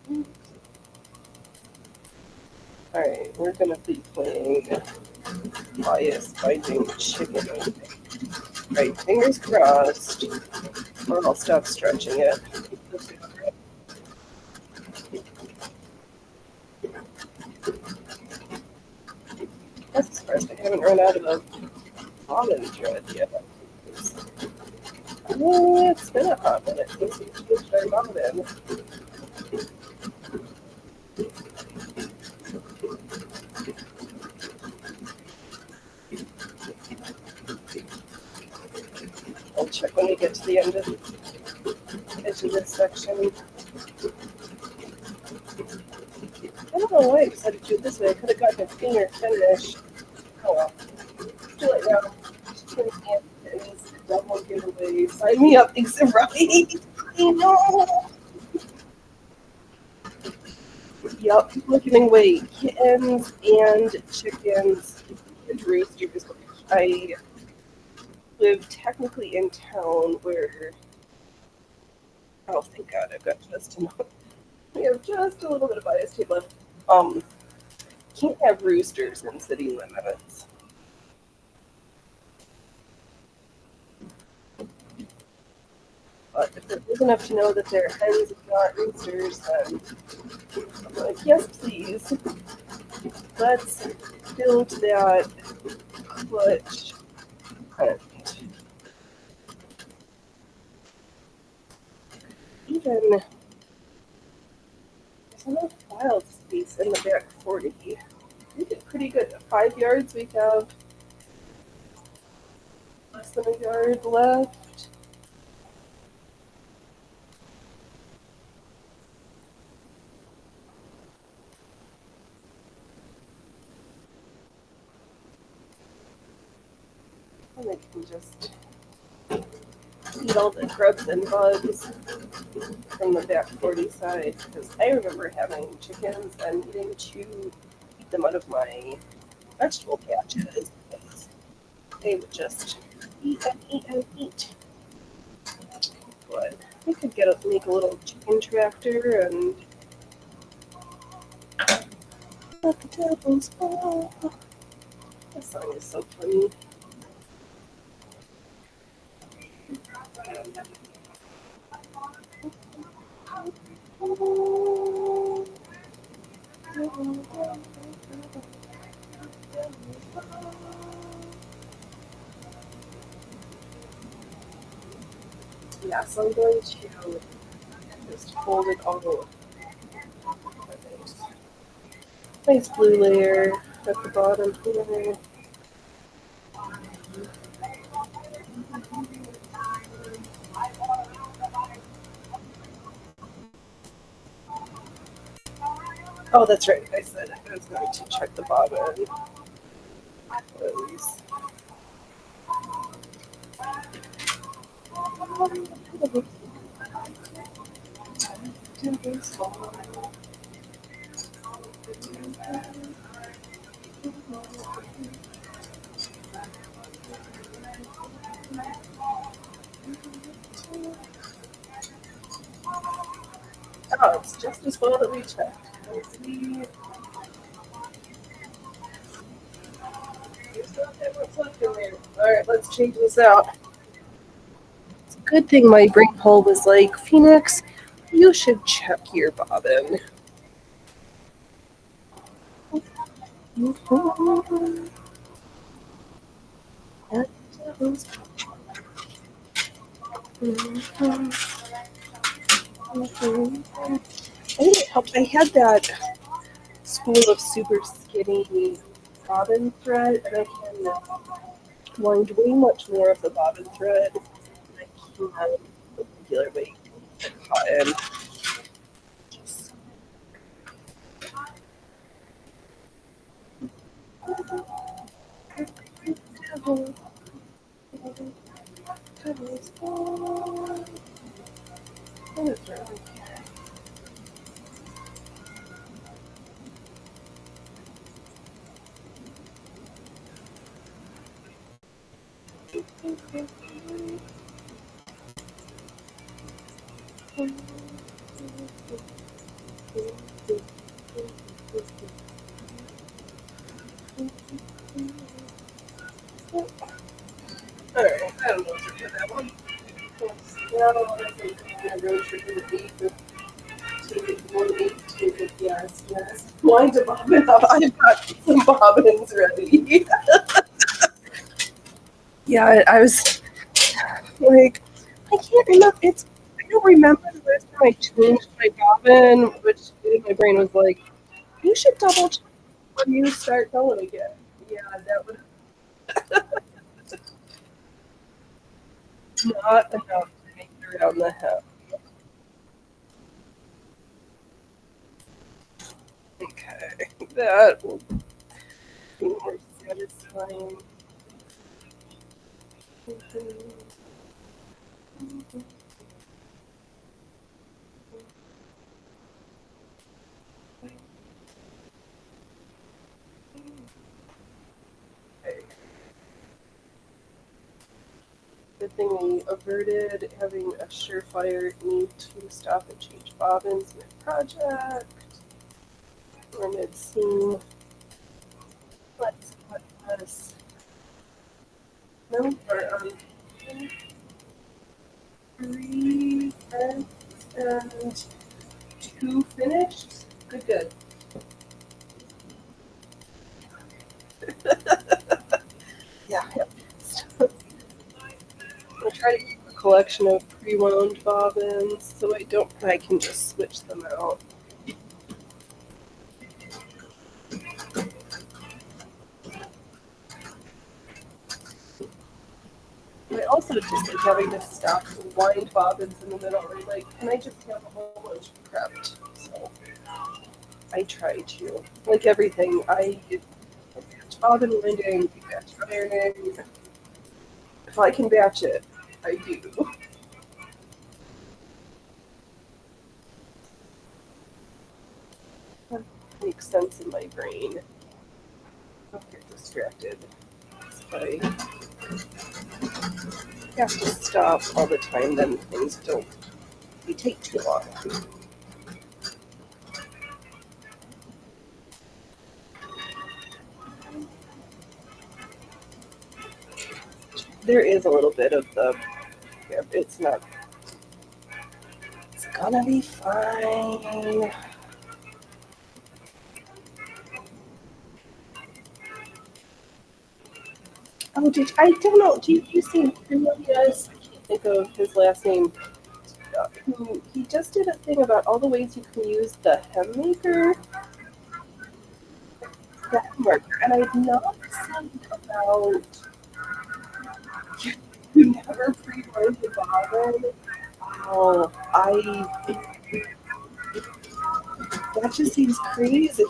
Alright, we're gonna be playing bias finding chicken. Right, fingers crossed, or I'll stop stretching it. That's surprised I haven't run out of a almond thread yet. It's been a hot minute since we used our almond. I'll check when we get to the end of this section. I don't know why I decided to do it this way. I could have gotten a cleaner finish. Oh well. Too late now. It's double giveaway. Sign me up, things are right. I know. Yep, people are giving away kittens and chickens and roosters. I live technically in town where, oh, thank God, I've got just enough. We have just a little bit of bias tape left. Can't have roosters in city limits. But if they're big enough to know that they're hens and not roosters, then I'm like, yes, please. Let's build that clutch hunt. Even there's enough wild space in the back 40. We did pretty good. 5 yards, we have less than a yard left. And I can just eat all the grubs and bugs from the back 40 side. Because I remember having chickens and needing to eat them out of my vegetable patches. Because they would just eat and eat and eat. But we could make a little chicken tractor and let the tables fall. This song is so funny. Yeah, so I'm going to just fold it all. Nice blue layer at the bottom here. Oh, that's right. I said I was going to check the bottom. Oh, it's just as well that we checked. Let's see. You still have what's left in there. Alright, let's change this out. It's a good thing my brain hole was like, Phoenix, you should check your bobbin. I think it helped. I had that spool of super skinny bobbin thread, and I can wind way much more of the bobbin thread than I can the regular weight cotton. Alright, I don't know what to do with that one. Now, I think I'm going to road trip in the beef with yes. Wind a bobbin up. I've got some bobbins ready. Yeah, I was like, I can't remember. I don't remember the last time I changed my bobbin, which in my brain was like, you should double check when you start going again. Yeah, that would not enough to make it around the hem. Okay, that will be more satisfying. Good thing we averted having a surefire need to stop and change bobbins mid-project or mid-seam. Let's put this. No, or three. collection of pre-wound bobbins, so I can just switch them out. I also just like having to stop and wind bobbins in the middle. Or like, can I just have a whole bunch prepped? So I try to. Like everything, I batch bobbin winding, batch ironing. If I can batch it, I do. That makes sense in my brain. Don't get distracted. I have to stop all the time, then things don't. They take too long. There is a little bit of the. It's not. It's gonna be fine. Oh, I don't know. Do you see Cornelius? I can't think of his last name. Who he just did a thing about all the ways you can use the hem maker, the hem marker, and I've not seen about you never pre-learned the bobbin. Oh, that just seems crazy.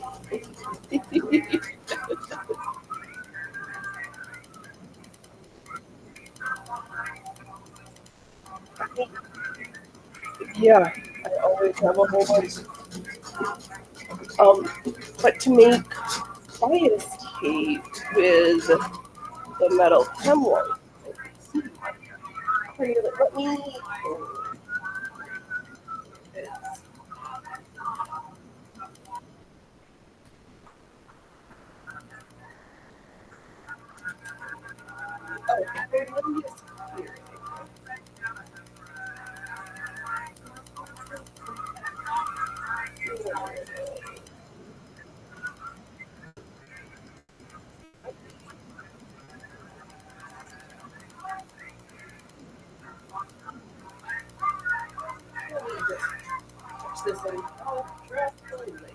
Yeah, I always have a whole bunch. Um, but to make bias tape with the metal hemlock, let me. Oh, let me just clear it. Let me just touch this in. Oh, draft later.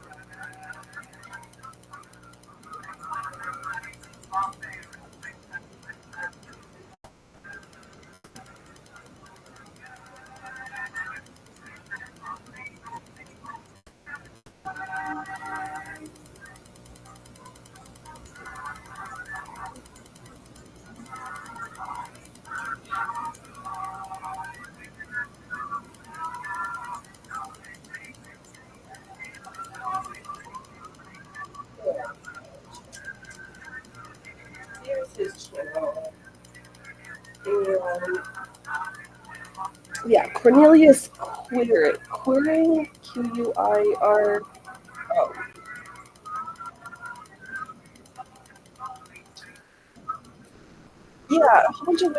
Here's his channel. And yeah, Cornelius Quiring, Quir. Oh, yeah, a bunch of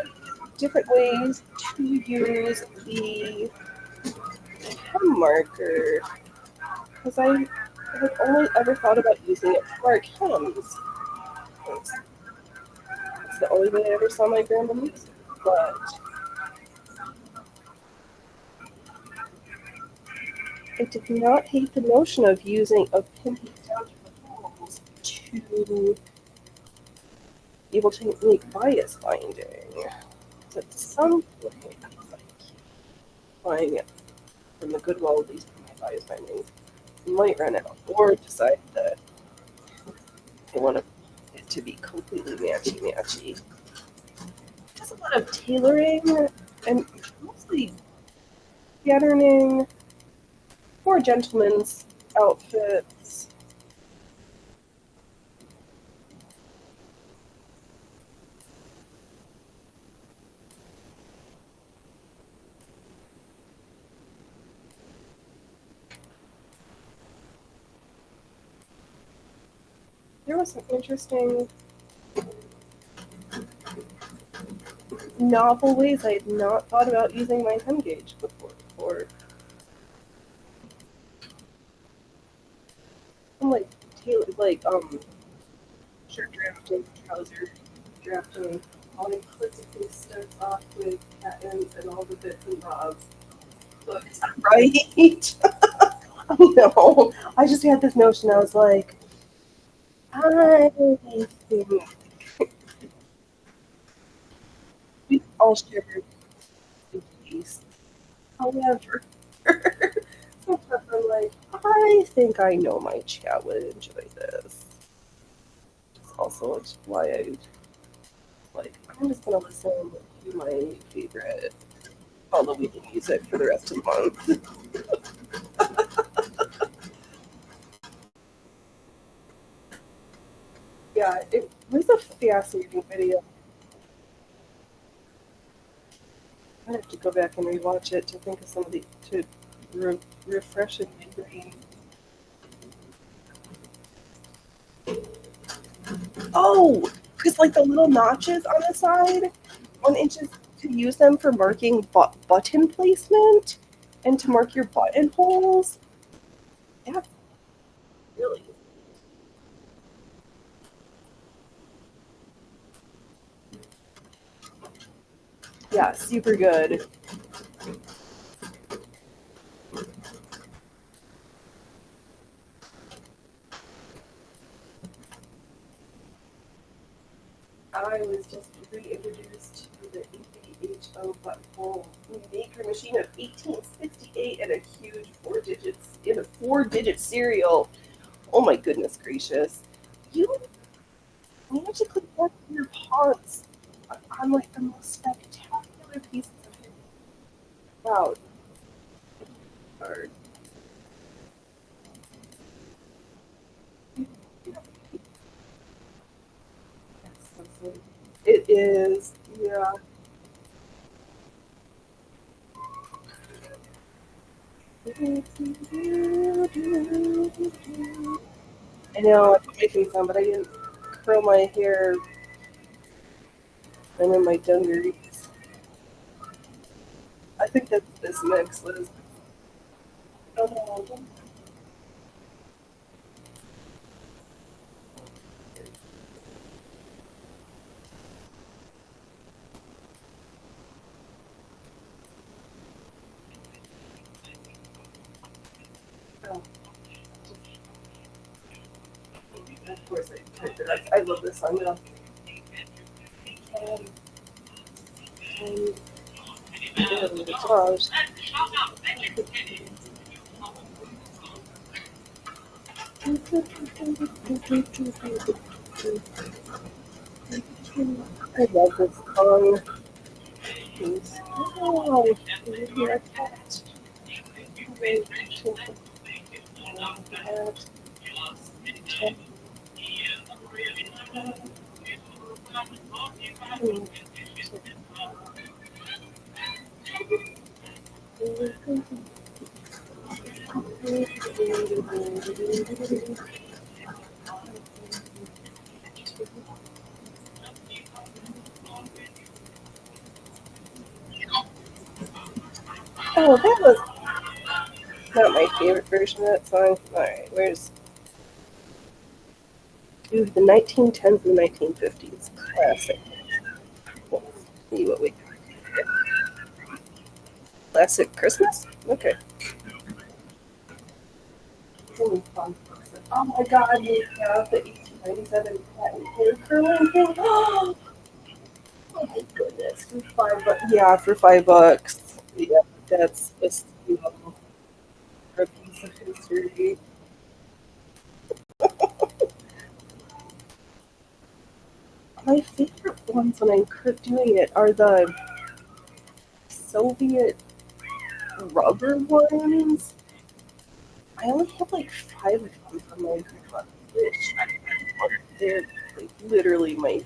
different ways to use the hem marker. Because I had only ever thought about using it for mark hems. It's the only way I ever saw my grandma use it. But I did not hate the notion of using a pinning down to the holes to be able to make bias binding. So at some point, I keep buying it from the Goodwill, at least for my bias binding, might run out, or decide that I want it to be completely matchy-matchy. Just a lot of tailoring and mostly patterning for gentlemen's outfits. There was some interesting novel ways I had not thought about using my hem gauge before. I'm like tailor, like shirt drafting, trouser drafting. all I quickly starts off with patents and all the bits and bobs. But, right? I know. I just had this notion. I was like, I think we all share a piece. However, sometimes I'm like, I think I know my chat would enjoy this. It's also why I like. I'm just gonna listen to my favorite Halloween music for the rest of the month. Yeah, it was a fascinating video. I have to go back and rewatch it to think of some of the to refresh it in my brain. Oh, because like the little notches on the side, 1 inches to use them for marking button placement and to mark your buttonholes. That's really yeah, super good. I was just reintroduced to the ABHO buttonhole maker machine of 1868 and a huge 4 digits in a 4 digit serial. Oh my goodness gracious. You magically get your parts on like the most spectacular pieces of it. Wow. Hard. That's so silly. It is, yeah. I know I'm making some, but I didn't curl my hair. I'm in my dungarees. I think that's this mix was. Oh, oh, of course I typed it. I love this song though. Um, um, gosh. I love this song. Oh, you're a cat. Oh, that was not my favorite version of that song. Alright, where's. Ooh, the 1910s and the 1950s. Classic. Let's see what we. Classic Christmas? Okay. Really fun. Oh my god, we have the 1897 patent hair curling thing. Oh my goodness. For $5. Yeah, for $5. Yeah, that's just, for a piece of history. My favorite ones when I'm doing it are the Soviet rubber ones. I only have like 5 of them from my grandma, which they're like literally my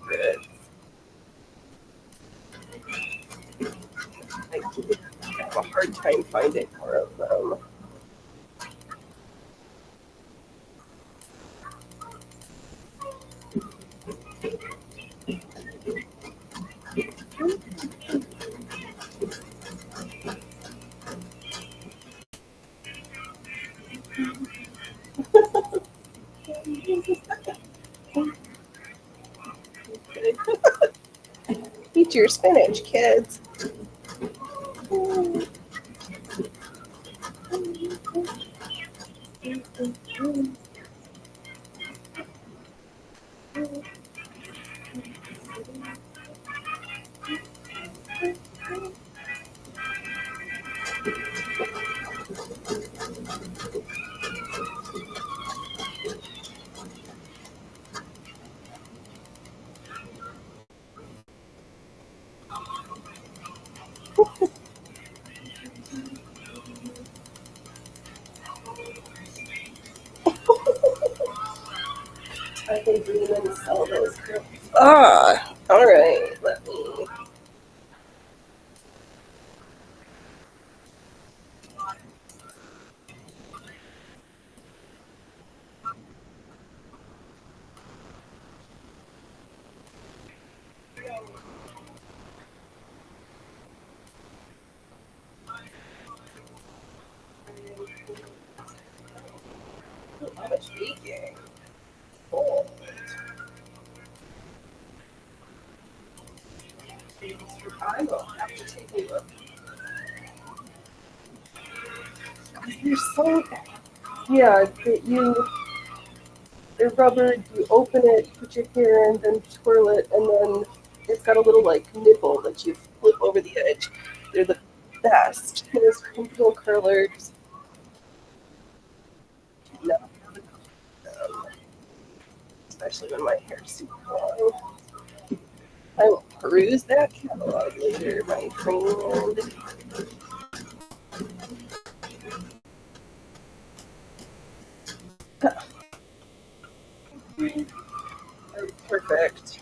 favorite. I have a hard time finding more of them. Eat your spinach, kids. I can dream and sell those. Ah, all right. Let me. How much baking? Oh. I will have to take a look. You're so yeah. They're rubber. You open it, put your hair in, then twirl it, and then it's got a little like nipple that you flip over the edge. They're the best. There's comfortable curlers. No, especially when my hair's super long. I will peruse that catalog later, my friend. Perfect.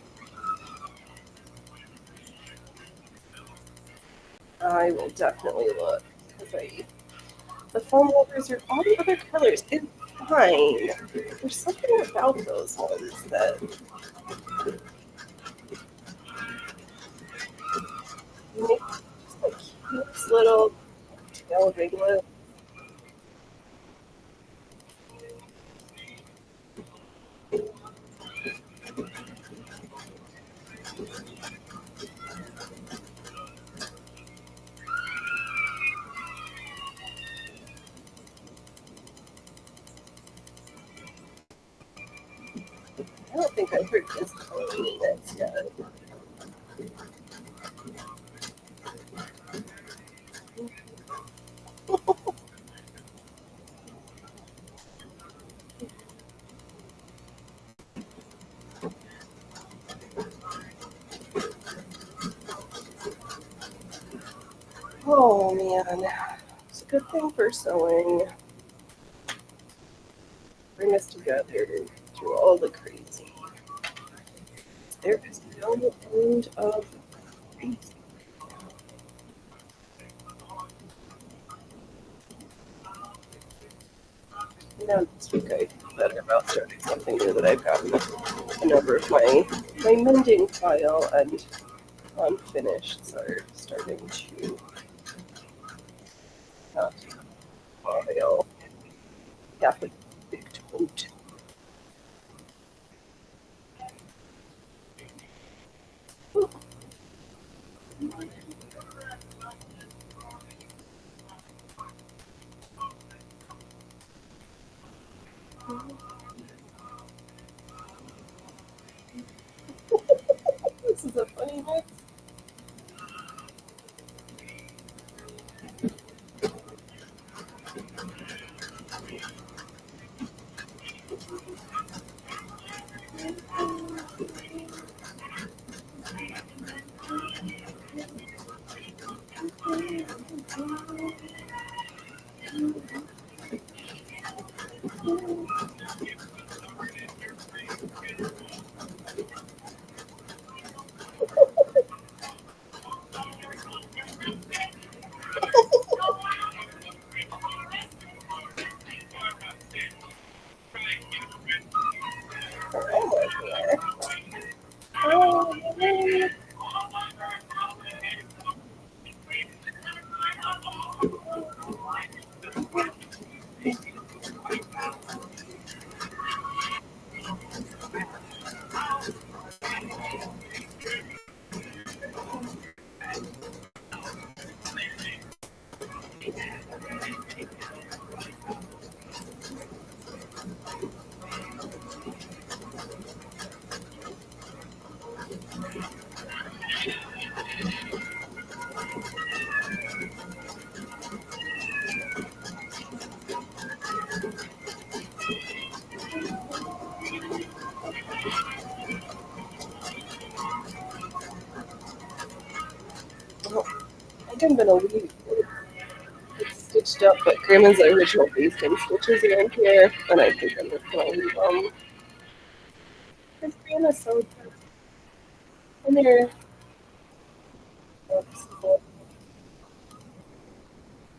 I will definitely look because the foam rubbers are all the other colors. It's fine. There's something about those ones that make just a cute little tail ringlet. I don't think I've heard this coloring next yet. Oh man, it's a good thing for sewing. Bring us together through all the crazy. There is no end of crazy. Now this week I feel better about starting something new that I've gotten a number of my mending file and unfinished are starting to not file. Half a big tote. This is a funny mix. Almost there. Oh, man. Well, I haven't been a week. It's stitched up, but Grandma's original basting stitches are in here, and I think I'm just gonna leave them. Because Grandma's so good. And they're accessible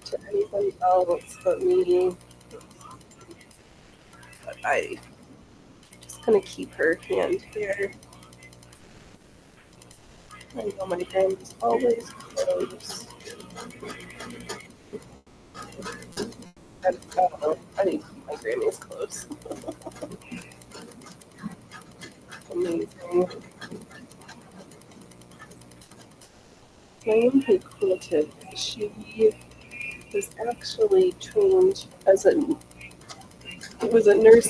to anybody else but me. But I just gonna keep her hand here. I know my grandma's always close. I don't know. I need to keep my Grammys close. Amazing. Graham who quilted, she was actually trained as a nurse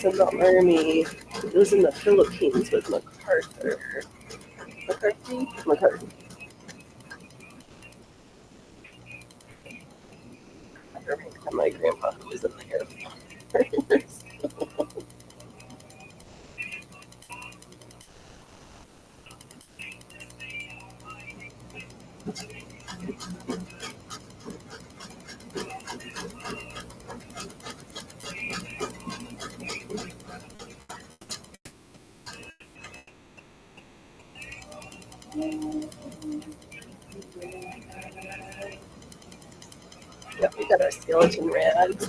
in the army. It was in the Philippines with MacArthur. McCarthy? McCarthy. I remember my grandpa who was in the Air Force. Yep, we got our skeleton rags.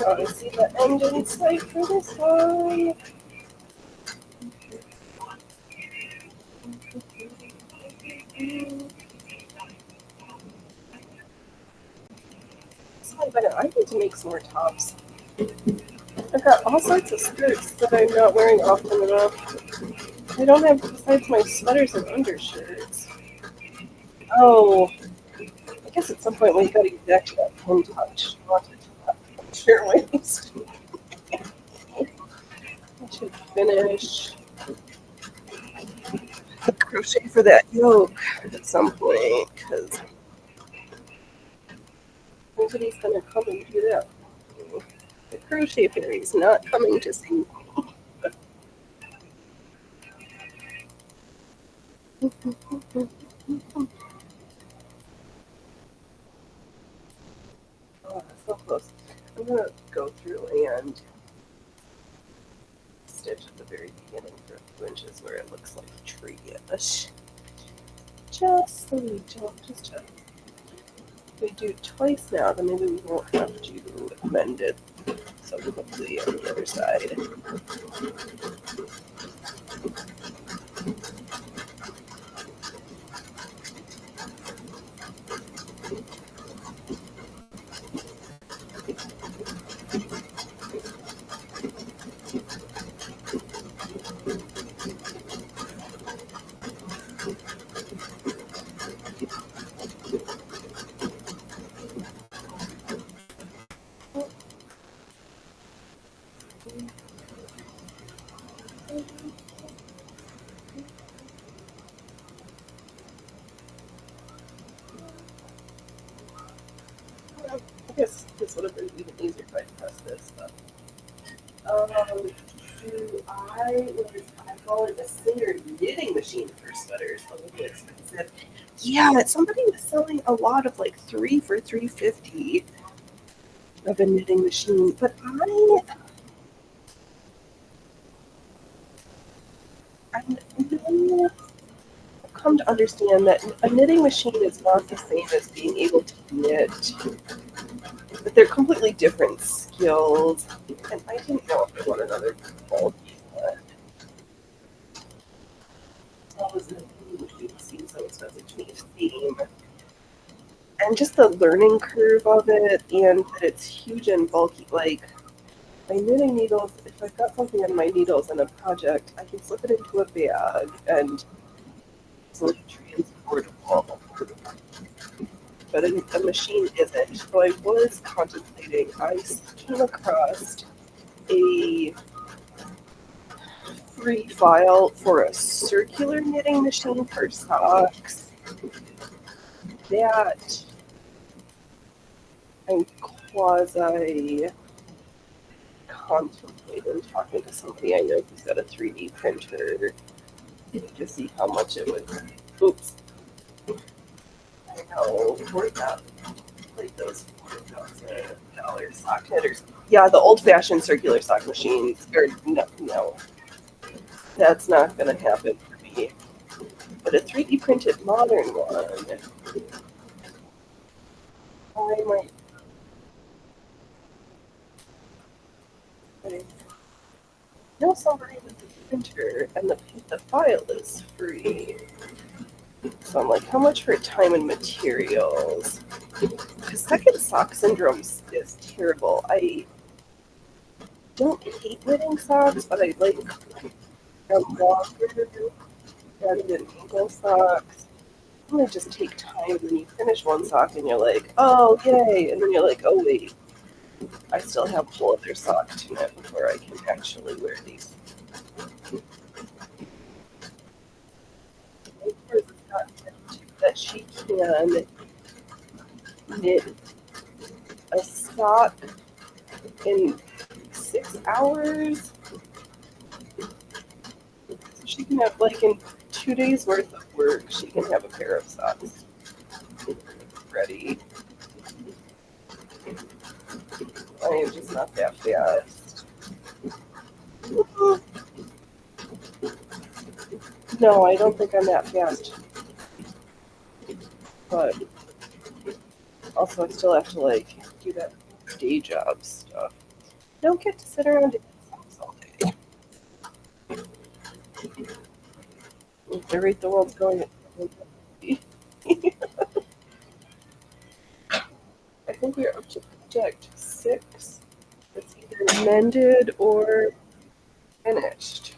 Want to see the engine sight for this one? I need to make some more tops. I've got all sorts of skirts that I'm not wearing often enough. I don't have, besides my sweaters and undershirts. Oh, I guess at some point we've got to get back to that pin touch. Sheer waist. I should finish the crochet for that yoke at some point because nobody's gonna come and do that. The crochet fairy's not coming to see me. Oh, so close. I'm gonna go through and stitch at the very beginning for a few inches where it looks like a tree-ish. Just so we don't just check. If we do twice now, then maybe we won't have to mend it. So hopefully on the other side. I guess this would have been even easier if I pressed this, but. I call it a Singer knitting machine for sweaters, a little bit expensive. Yeah, somebody was selling a lot of like 3 for $3.50 of a knitting machine, but I'm come to understand that a knitting machine is not the same as being able to knit, that they're completely different skills. And I didn't know if I want another bulky one. That was it seems so expensive to me to theme. And just the learning curve of it, and that it's huge and bulky. Like, my knitting needles, if I've got something on my needles in a project, I can slip it into a bag and it's like transportable. But a machine isn't. So I was contemplating, I came across a free file for a circular knitting machine for socks that I'm quasi contemplating talking to somebody I know who's got a 3D printer to see how much it would. Oops. I know. Worth out. Like those $4,000 sock knitters. Yeah, the old-fashioned circular sock machines. Or no, that's not going to happen for me. But a 3D printed modern one, I might. I know somebody with a printer, and the file is free. So I'm like, how much for time and materials? Because second sock syndrome is terrible. I don't hate knitting socks, but I like them longer than ankle socks. And they just take time. And then you finish one sock and you're like, oh, yay. And then you're like, oh, wait, I still have a whole other sock to knit before I can actually wear these. That she can knit a sock in 6 hours. She can have, like, in 2 days worth of work, she can have a pair of socks ready. I am just not that fast. No, I don't think I'm that fast. But also, I still have to, like, do that day job stuff. Don't get to sit around and socks all day. At the rate the world's going, I think we're up to project 6. It's either mended or finished.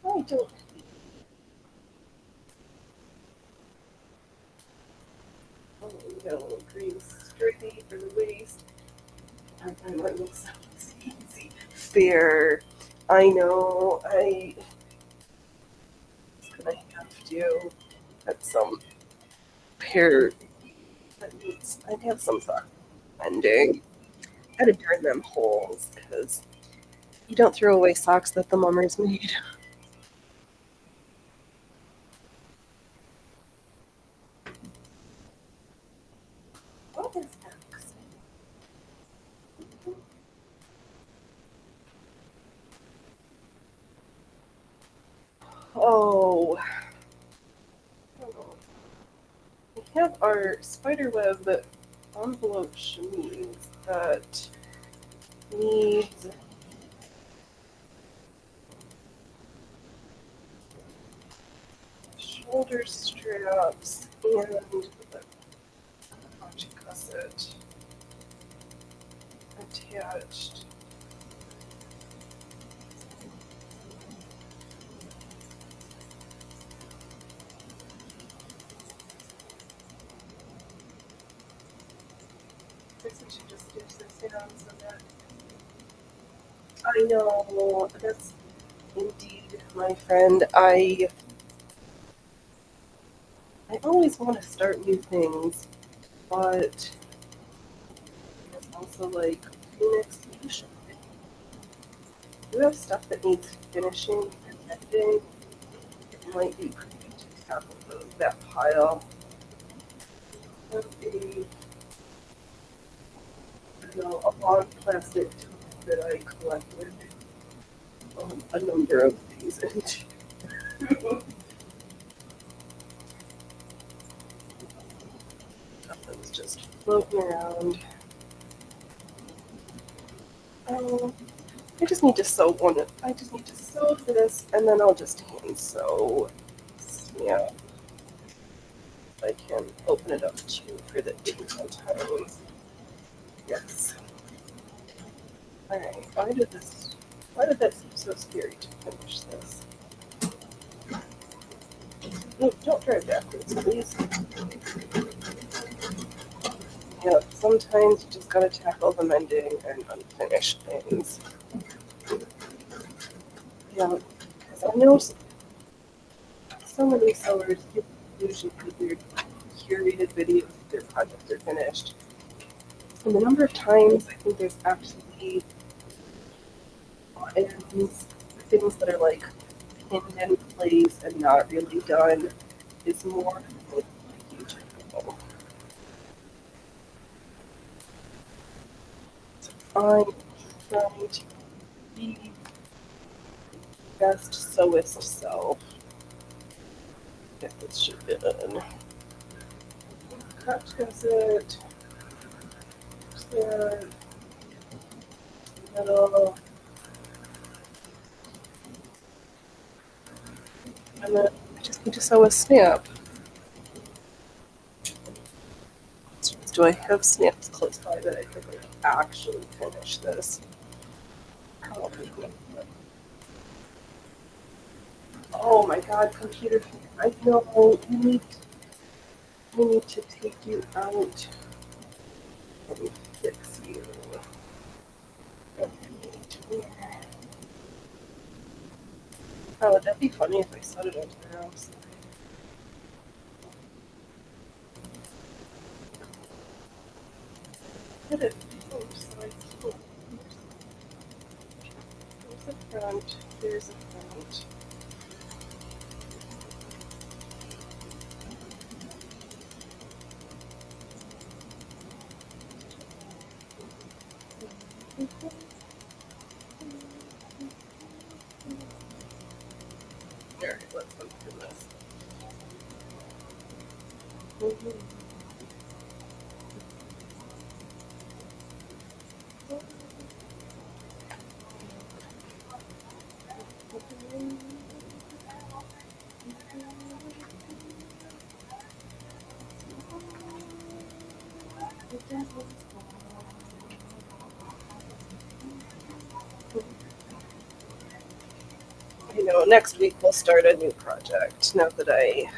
I don't. Oh, we got a little green stringy for the waist. I might look so easy. Fair. I know. I'm gonna have to at some pair that needs. I'd have some sock mending. Gotta burn them holes because you don't throw away socks that the mummers made. What is X? Oh, we have our spiderweb envelope chemise that needs shoulder straps and the gusset attached. I guess I should just stitch this down so that I know that's indeed my friend. I always want to start new things, but it's also like Phoenix, you have stuff that needs finishing and editing. It might be pretty good to tackle that pile of a long plastic tube that I collected. a number of these into. That was just floating around. I just need to sew one. I just need to sew this, and then I'll just hand sew. Yeah, I can open it up too for the 2 times. Yes. All right. Why did that seem so scary to finish this? No, don't drive backwards, please. Yeah, sometimes you just gotta tackle the mending and unfinished things. Yeah, because I know so many sewers usually put their curated videos of their projects are finished. And the number of times I think there's actually things that are like pinned in place and not really done is more than a huge example. I'm trying to be best sewist self. Get this shit done. Cut it. There. Middle. And then I just need to sew a snap. Do I have snaps close by that I could like actually finish this? Probably not. Oh my god, computer! I know we need to take you out. Let me fix you. Oh, would that be funny if I set it onto the house? Hit it. Oh, sorry. There's the front. There's the front. Alright, let's undo this. You know, next week we'll start a new project. Now that I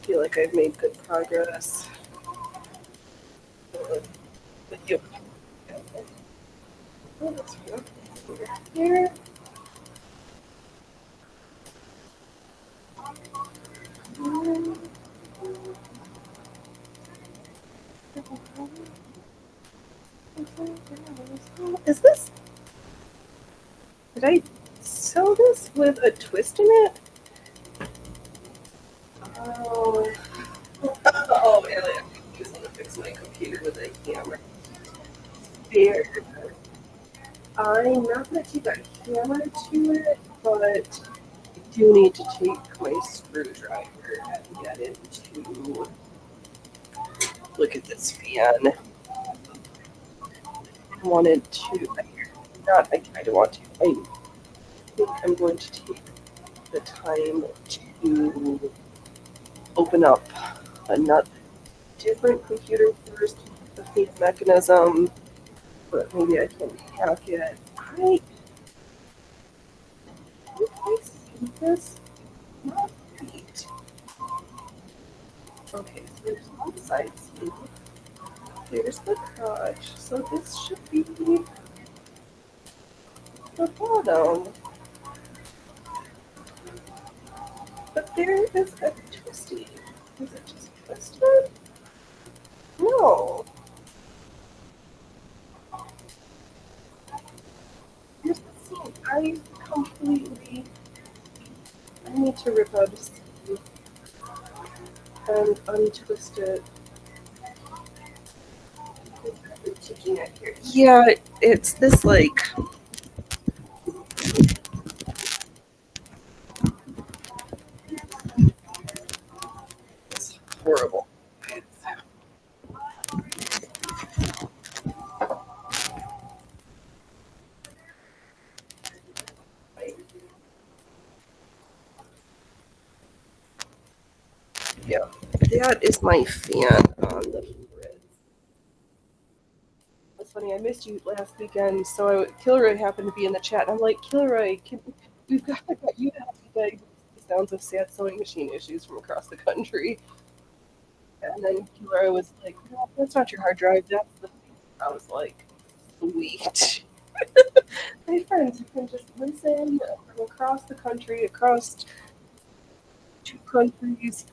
feel like I've made good progress. With you. Oh, that's here. Is this? Did I sew this with a twist in it? Oh. Oh, man, I just want to fix my computer with a hammer. There. I'm not going to take a hammer to it, but I do need to take my screwdriver and get into. Look at this fan. I wanted to. I don't want to. I think I'm going to take the time to open up another different computer first, the fan mechanism, but maybe I can hack it. I see this. Not right. Okay, so there's one side seam. There's the crotch. So this should be the bottom. But there is a twisty. Is it just twisted? No. Here's the seam. I need to rip out a seam and untwist it. Yeah, it's this like Yeah, that is my fan on the fridge. It's funny, I missed you last weekend, so Kilroy happened to be in the chat. I'm like, Kilroy, we've got you to help me diagnose the sounds of sad sewing machine issues from across the country. And then Kilroy was like, no, that's not your hard drive. That's the. I was like, sweet. My friends, you can just listen from across the country, across two countries,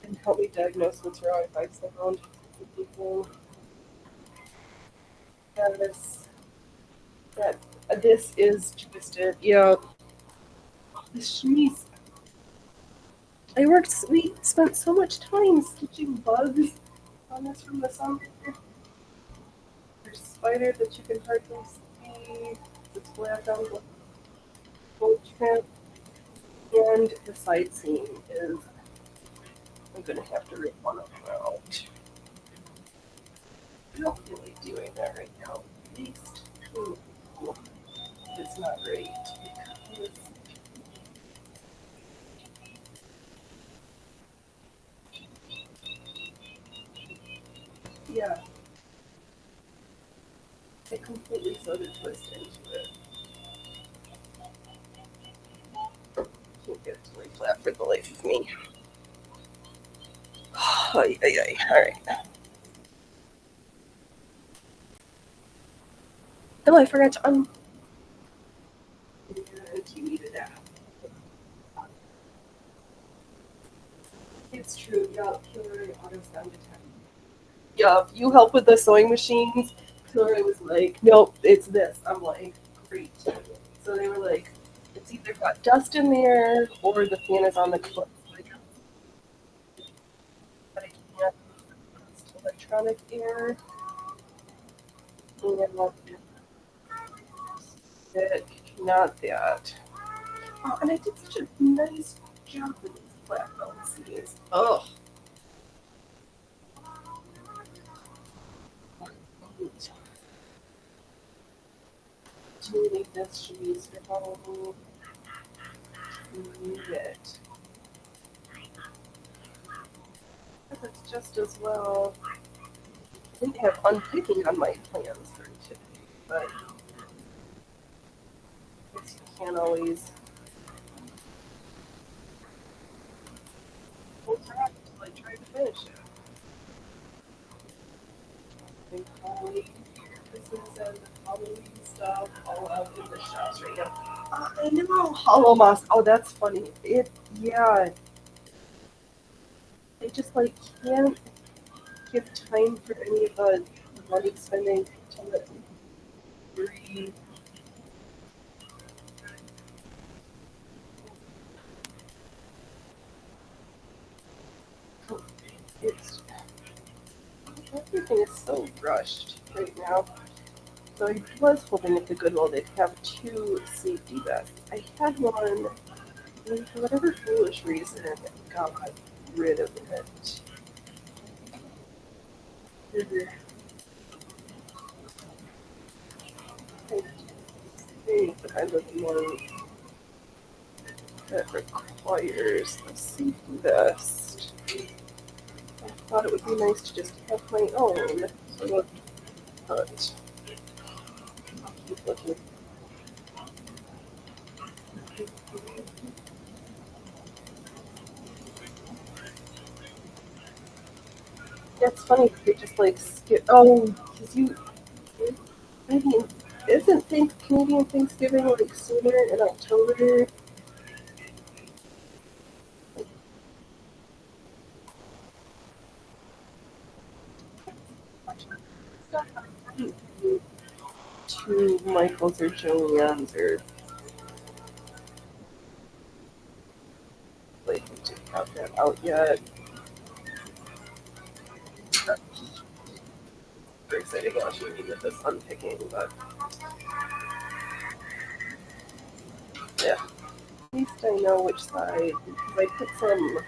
and help me diagnose what's wrong if I sound. Yes, that this is twisted. Yeah, this chemise. We spent so much time stitching bugs on this from the summer. There's spider that you can hardly see. It's black on the boat tramp. And the side seam is, I'm gonna have to rip one of them out. I'm not really doing that right now. At least it's not right. Because, yeah, I completely sewed a twist into it. Can't get it to lay flat for the life of me. Ay, ay, ay. All right. Oh, I forgot to TV to that. It's true. Yeah, Hillary auto sound attack. Yeah, you help with the sewing machines. Hillary was like, nope, it's this. I'm like, great. So they were like, it's either got dust in there or the fan is on the clip. Like, but I can't. It's electronic air. And it, not that. Oh, and I did such a nice job with these black LCDs. Oh. Do you need this? Should we use it? Probably need it. It's just as well. I didn't have unpicking on my plans for today, but I guess you can't always hold track until I try to finish it. And Halloween, Christmas and Halloween stuff all out in the shops right now. I know, Hollow Moss. Oh, that's funny. Yeah. I just like can't give time for any of the money spending to let me breathe. It's everything is so rushed right now. So I was hoping at the Goodwill they'd have two safety vests. I had one, and for whatever foolish reason, I got rid of it. I think that I live in one that requires a safety vest. I thought it would be nice to just have my own. So, but I'll keep looking. It's funny they just like skip. Oh, because I mean, isn't Canadian Thanksgiving like sooner in October? To Michael's or Julianne's or like we didn't have that out yet. Very excited about you with this unpicking, but yeah. At least I know which side because I put some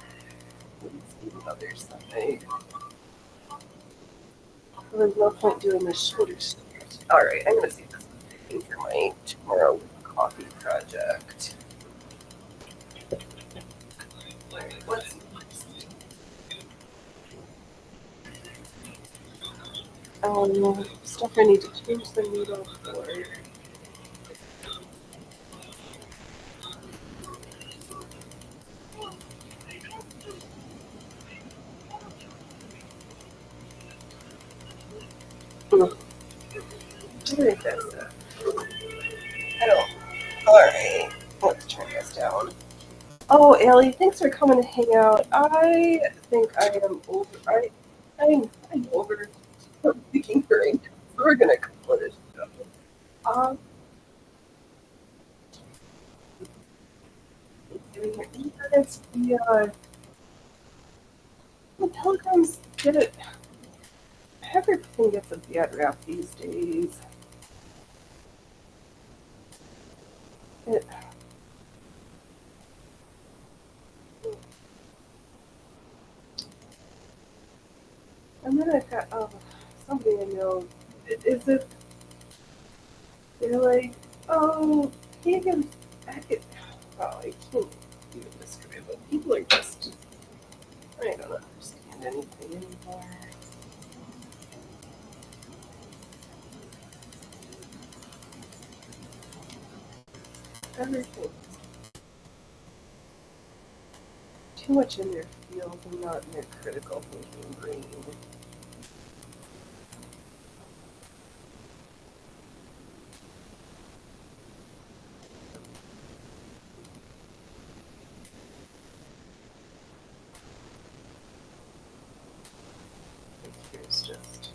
in the other side. So there's no point doing the shoulders. Alright, I'm gonna see this unpicking for my tomorrow coffee project. Alright, let's see. Stuff I need to change the needle for. I think that's it. I don't. Alright, let's turn this down. Oh, Allie, thanks for coming to hang out. I think I am over. I'm over speaking right now, so we're gonna call it a show. Um, yes, the Pilgrims get it. Everything gets a bad rap these days. It, and then I've got somebody I know. Is it? They're like, oh, Higgins. It, well, I can't even describe it. People are just. I don't understand anything anymore. Everything. Too much in their field and not in their critical thinking brain. It's just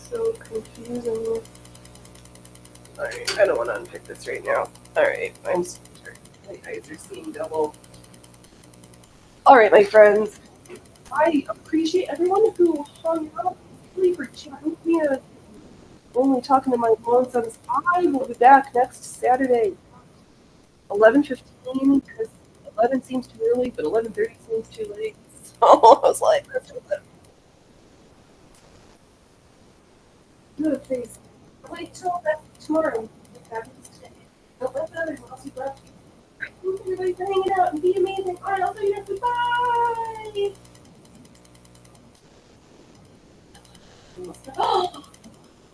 so confusing. Alright, I don't want to unpick this right now. Alright, I'm sorry. My eyes are seeing double. Alright, my friends. I appreciate everyone who hung out really for chatting with me. Only talking to my lonesome. I will be back next Saturday, 11:15, because 11 seems too early, but 11:30 seems too late. So I was like, let's do that. No, please. Wait till that tomorrow. What happens today? Don't let the others else you left you. Thanks everybody for hanging out and be amazing. Alright, I'll see you next week. Bye! Oh,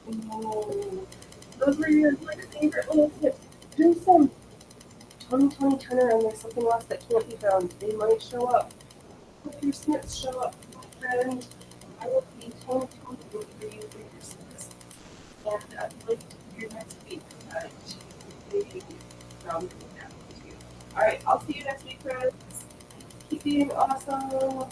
no. Those were your like favorite little tips. Do some 2020 turnaround. There's something else that can't be found. They might show up. If your Smiths show up, my friend, I will be 2020 for you for your Smiths. And I'd like to hear next week to from you. Alright, I'll see you next week, friends. Keep being awesome.